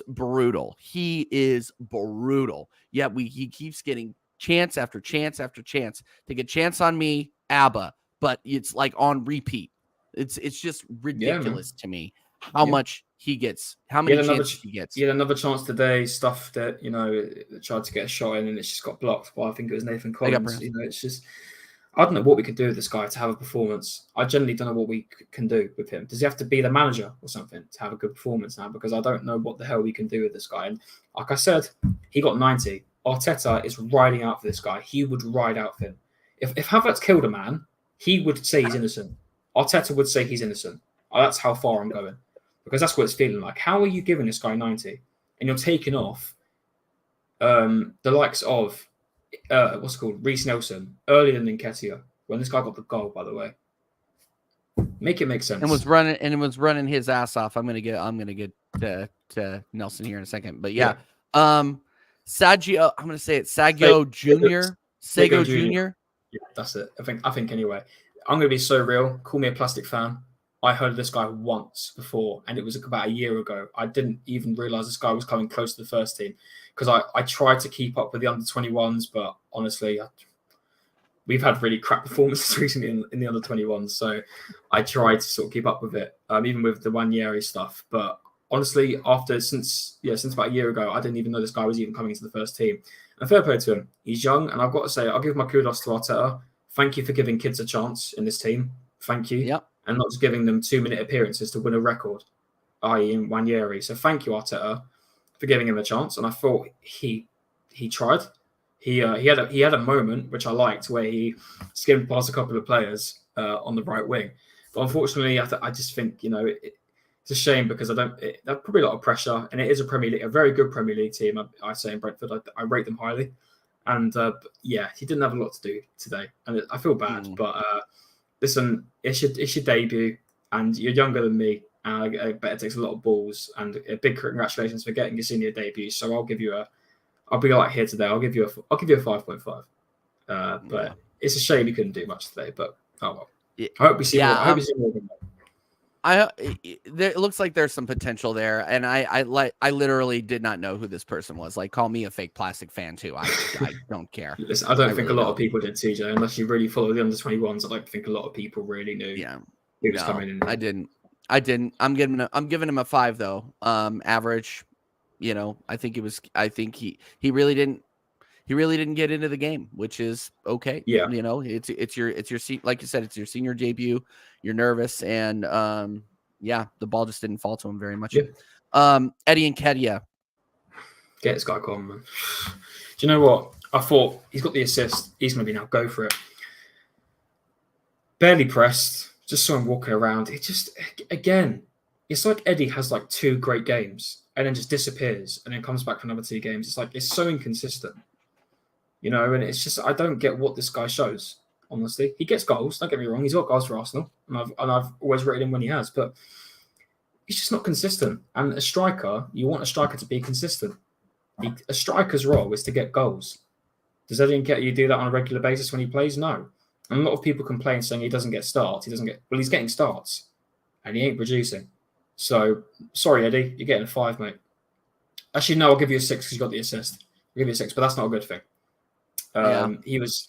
brutal. He is brutal. Yet he keeps getting chance after chance after chance. Take a chance on me, ABBA, but it's like on repeat. It's just ridiculous to me how much he gets, how many chances he gets. He had another chance today, stuff that, tried to get a shot in and it's just got blocked by, I think it was Nathan Collins. It's just, I don't know what we could do with this guy to have a performance. I generally don't know what we can do with him. Does he have to be the manager or something to have a good performance now? Because I don't know what the hell we can do with this guy. And like I said, he got 90. Arteta is riding out for this guy. He would ride out for him. If Havertz killed a man, he would say he's innocent. Arteta would say he's innocent. That's how far I'm going. Because that's what it's feeling like. How are you giving this guy 90? And you're taking off the likes of Reece Nelson earlier than Nketiah when this guy got the goal, by the way. Make it make sense. And was running his ass off. I'm gonna get to Nelson here in a second, but yeah. Saggio, I'm gonna say it. Saggio Jr. Sago Jr. Yeah, that's it. I think anyway. I'm gonna be so real. Call me a plastic fan. I heard of this guy once before, and it was about a year ago. I didn't even realize this guy was coming close to the first team because I tried to keep up with the under-21s, but honestly, we've had really crap performances recently in the under-21s, so I tried to sort of keep up with it, even with the Wanyeri stuff. But honestly, since about a year ago, I didn't even know this guy was even coming into the first team. And fair play to him. He's young, and I've got to say, I'll give my kudos to Arteta. Thank you for giving kids a chance in this team. Thank you. Yep. And not just giving them 2-minute appearances to win a record, i.e. in Wanyeri. So thank you, Arteta, for giving him a chance. And I thought he tried. He had a moment, which I liked, where he skimmed past a couple of players on the right wing. But unfortunately, I just think, it's a shame because there's probably a lot of pressure. And it is a very good Premier League team, I say in Brentford. I rate them highly. And he didn't have a lot to do today. And I feel bad, but... listen, it's your debut, and you're younger than me. And I bet it takes a lot of balls. And a big congratulations for getting your senior debut. So I'll be like here today. I'll give you a 5.5. But it's a shame you couldn't do much today. But oh well. I hope we see more. I hope we see more of them. It looks like there's some potential there, and I literally did not know who this person was. Like, call me a fake plastic fan too. I don't care. Listen, I don't think a lot of people did, TJ. Unless you really follow the under-21s, I don't think a lot of people really knew. Yeah, he was coming in. I didn't. I'm giving him a 5 though. Average. I think he really didn't get into the game, which is okay. Yeah. It's your like you said, it's your senior debut. You're nervous, and the ball just didn't fall to him very much. Yeah. Eddie Nketiah. Get this guy gone, man. Do you know what? I thought he's got the assist. He's going to be now. Go for it. Barely pressed. Just saw him walking around. It just, again, it's like Eddie has like 2 great games and then just disappears and then comes back for another 2 games. It's like, it's so inconsistent. And it's just, I don't get what this guy shows. honestly. He gets goals, don't get me wrong. He's got goals for Arsenal, and I've always rated him when he has, but he's just not consistent. And a striker, you want a striker to be consistent. A striker's role is to get goals. Does Eddie Nketiah do that on a regular basis when he plays? No. And a lot of people complain saying he doesn't get starts. Well, he's getting starts, and he ain't producing. So, sorry, Eddie, you're getting a 5, mate. Actually, no, I'll give you a 6 because you got the assist. I'll give you a 6, but that's not a good thing. He was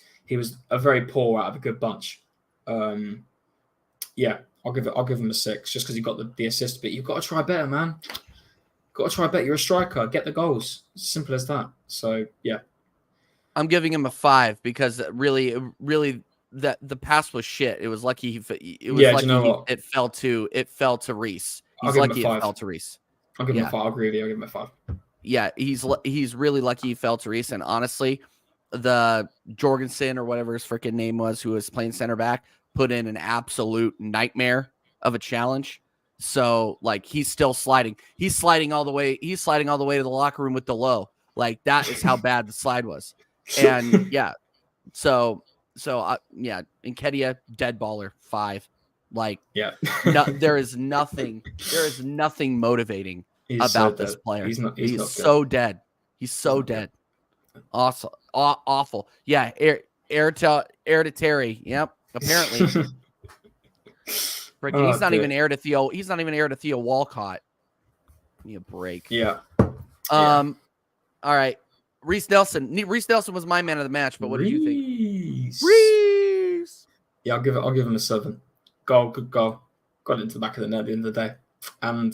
a very poor out of a good bunch. Yeah, I'll give him a 6 just because he got the assist. But you've got to try better, man. Got to try better. You're a striker. Get the goals. It's simple as that. So yeah, I'm giving him a 5 because really that the pass was shit. It was lucky it fell to Reece. He's lucky it fell to Reece. I'll give him a 5. I'll agree with you. I'll give him a 5. Yeah, he's really lucky he fell to Reece. And honestly, the Jorgensen or whatever his freaking name was, who was playing center back, put in an absolute nightmare of a challenge. So like he's still sliding. He's sliding all the way. He's sliding all the way to the locker room with the low. Like that is how bad the slide was. And yeah, so Nketiah, dead baller, 5. Like there is nothing motivating about this player. He's so dead. He's so dead. Awesome. Awful. Yeah. Heir to Terry. Yep. Apparently. He's not even heir to Theo. He's not even heir to Theo Walcott. Give me a break. Yeah. All right. Reece Nelson. Reece Nelson was my man of the match, but what did you think? Reece. Yeah, I'll give him a 7. Good goal. Got into the back of the net at the end of the day. And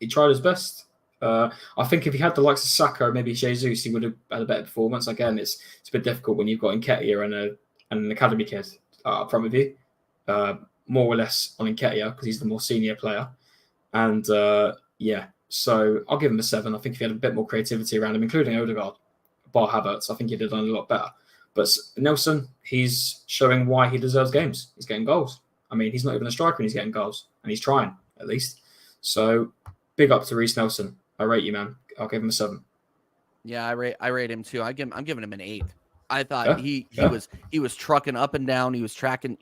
he tried his best. I think if he had the likes of Saka or maybe Jesus, he would have had a better performance. Again, it's a bit difficult when you've got Nketiah and an academy kid up front with you. More or less on Nketiah because he's the more senior player. And so I'll give him a 7. I think if he had a bit more creativity around him, including Odegaard, bar Havertz, I think he'd have done a lot better. But Nelson, he's showing why he deserves games. He's getting goals. I mean, he's not even a striker and he's getting goals. And he's trying, at least. So big up to Reece Nelson. I rate you, man. I'll give him a 7. Yeah, I rate him too. I'm giving him an 8. I thought he was trucking up and down. He was tracking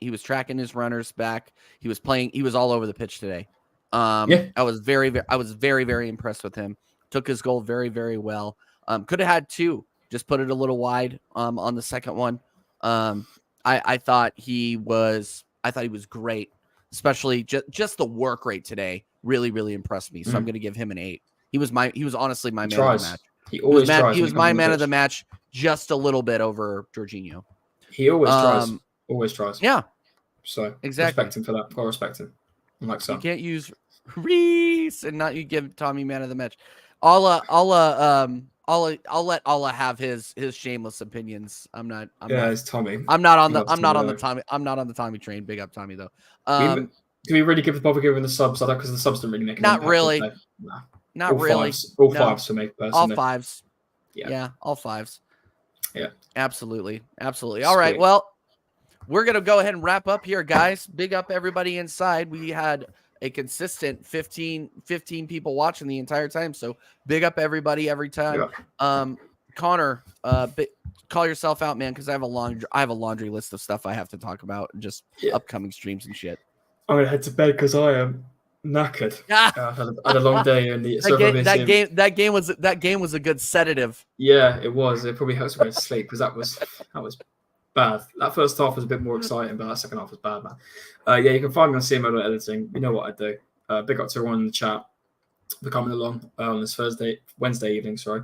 his runners back. He was all over the pitch today. I was very, very impressed with him. Took his goal very, very well. Could have had 2, just put it a little wide on the second one. I thought he was great, especially just the work rate today really, really impressed me. So I'm going to give him an 8. He was honestly my man of the match. He always tries. He was my man of the match, just a little bit over Jorginho. He always tries. Always tries. Yeah. So exactly. Respect him for that. I'll respect him. Like so. You can't use Reece and not you give Tommy man of the match. I'll let Allah have his shameless opinions. It's Tommy. I'm not on the Tommy train. Big up Tommy though. Do we really bother giving the subs? I thought because the subs didn't really make an impact. Not really. Nah. Not all really. All 5s for me personally. All 5s. Yeah, all 5s. Yeah. Absolutely. All right. Well, we're going to go ahead and wrap up here, guys. Big up everybody inside. We had a consistent 15 people watching the entire time. So big up everybody every time. Yeah. Connor, call yourself out, man, because I have a laundry list of stuff I have to talk about, just upcoming streams and shit. I'm going to head to bed because I am knackered. I had a long day in the that game was a good sedative. Yeah, it was. It probably helps me to sleep because that was bad. That first half was a bit more exciting, but that second half was bad, man. You can find me on CMO editing. You know what I do. Big up to everyone in the chat for coming along on this Wednesday evening, sorry.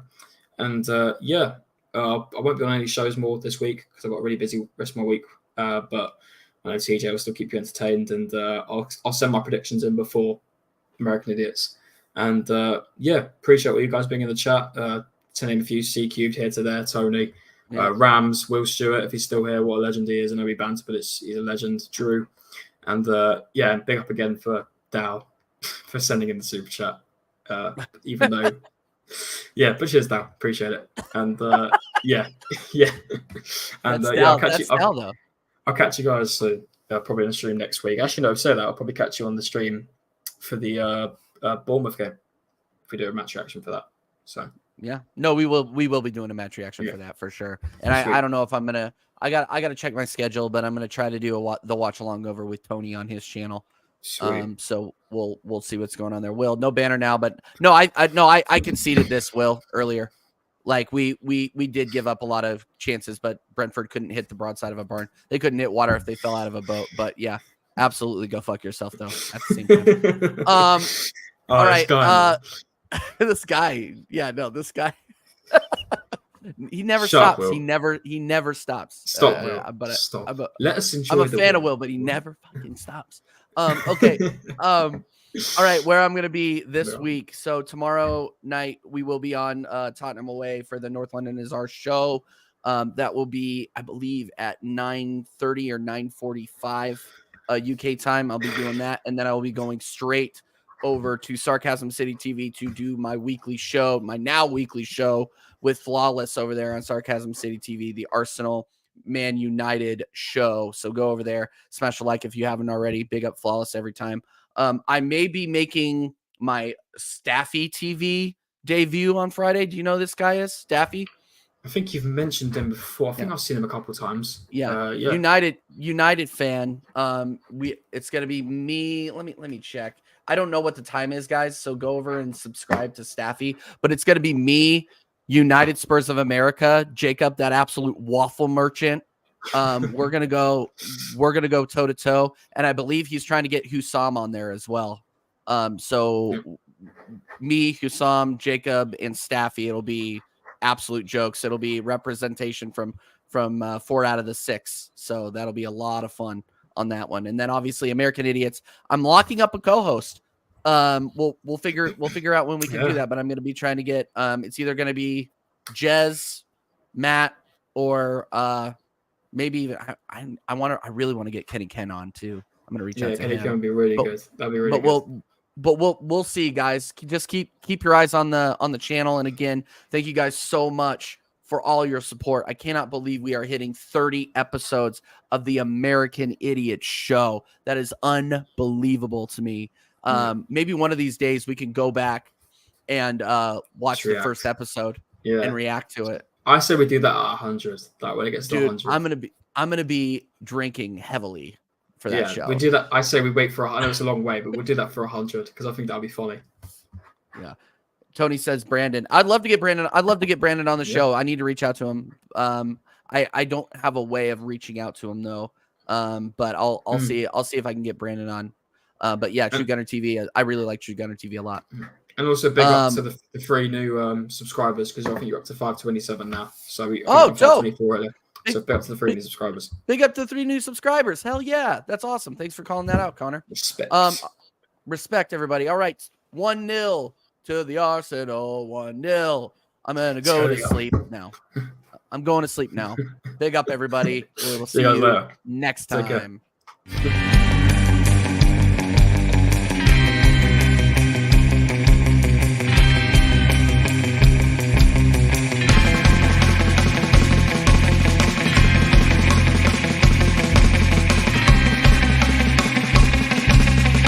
And I won't be on any shows more this week because I've got a really busy rest of my week. But I know TJ will still keep you entertained, and I'll send my predictions in before American Idiots. And appreciate all you guys being in the chat. To name a few, C Cubed here to there, Tony, Rams, Will Stewart, if he's still here, what a legend he is. I know he banned, but he's a legend. Drew, and big up again for Dow for sending in the super chat. Even though, but cheers, Dow, appreciate it. And and I'll catch you guys soon, probably on the stream next week. Actually, no, say that. I'll probably catch you on the stream for the Bournemouth game if we do a match reaction for that. So Yeah. No, we will be doing a match reaction for that for sure. And I don't know if I'm gonna. I got to check my schedule, but I'm gonna try to do the watch along over with Tony on his channel. Sweet. So we'll see what's going on there. Will, no banner now, but no, I conceded this, Will, earlier. Like we did give up a lot of chances, but Brentford couldn't hit the broadside of a barn. They couldn't hit water if they fell out of a boat. But yeah, absolutely go fuck yourself though. At the same time. All right. This guy. Yeah, no, this guy. He never stops. Will. He never stops. Stop, Will. But Stop. Let us enjoy. I'm a fan of Will, but he never fucking stops. Okay. All right, where I'm going to be this week. So tomorrow night we will be on Tottenham away for the North London is our show. That will be, I believe, at 9:30 or 9:45 UK time. I'll be doing that, and then I will be going straight over to Sarcasm City TV to do my weekly show, my now weekly show with Flawless over there on Sarcasm City TV, the Arsenal Man United show. So go over there, smash a like if you haven't already. Big up Flawless every time. I may be making my Staffy TV debut on Friday. Do you know who this guy is? Staffy? I think you've mentioned him before. I think I've seen him a couple of times. Yeah. United fan. It's gonna be me. Let me check. I don't know what the time is, guys. So go over and subscribe to Staffy. But it's gonna be me, United Spurs of America, Jacob, that absolute waffle merchant. We're gonna go toe to toe, and I believe he's trying to get Hussam on there as well. So me, Hussam, Jacob, and Staffy. It'll be absolute jokes. It'll be representation from 4 out of the 6. So that'll be a lot of fun on that one. And then obviously American Idiots. I'm locking up a co-host. We'll figure out when we can do that, but I'm going to be trying to get it's either going to be Jez, Matt, or maybe even I really want to get Kenny Ken on too. I'm going to reach out to Kenny him. Ken would be really good. That'd be really good. We'll see, guys. Just keep your eyes on the channel. And again, thank you guys so much for all your support. I cannot believe we are hitting 30 episodes of the American Idiot Show. That is unbelievable to me. Maybe one of these days we can go back and watch the first episode and react to it. I say we do that at 100. That when it gets to 100. I'm gonna be drinking heavily for that show. We do that. I say we wait for. I know it's a long way, but we'll do that for 100 because I think that'll be funny. Yeah. Tony says Brandon. I'd love to get Brandon on the show. I need to reach out to him. I don't have a way of reaching out to him though. But I'll see if I can get Brandon on. But yeah, True Gunner TV. I really like True Gunner TV a lot. And also big up to the 3 new subscribers because I think you're up to 527 now. So we dope. 524 earlier. So big up to the 3 new subscribers. Big up to the 3 new subscribers. Hell yeah, that's awesome. Thanks for calling that out, Connor. Respect everybody. All right, 1-0 to the Arsenal. 1-0. I'm gonna go to sleep now. I'm going to sleep now. Big up everybody. We'll see you next time.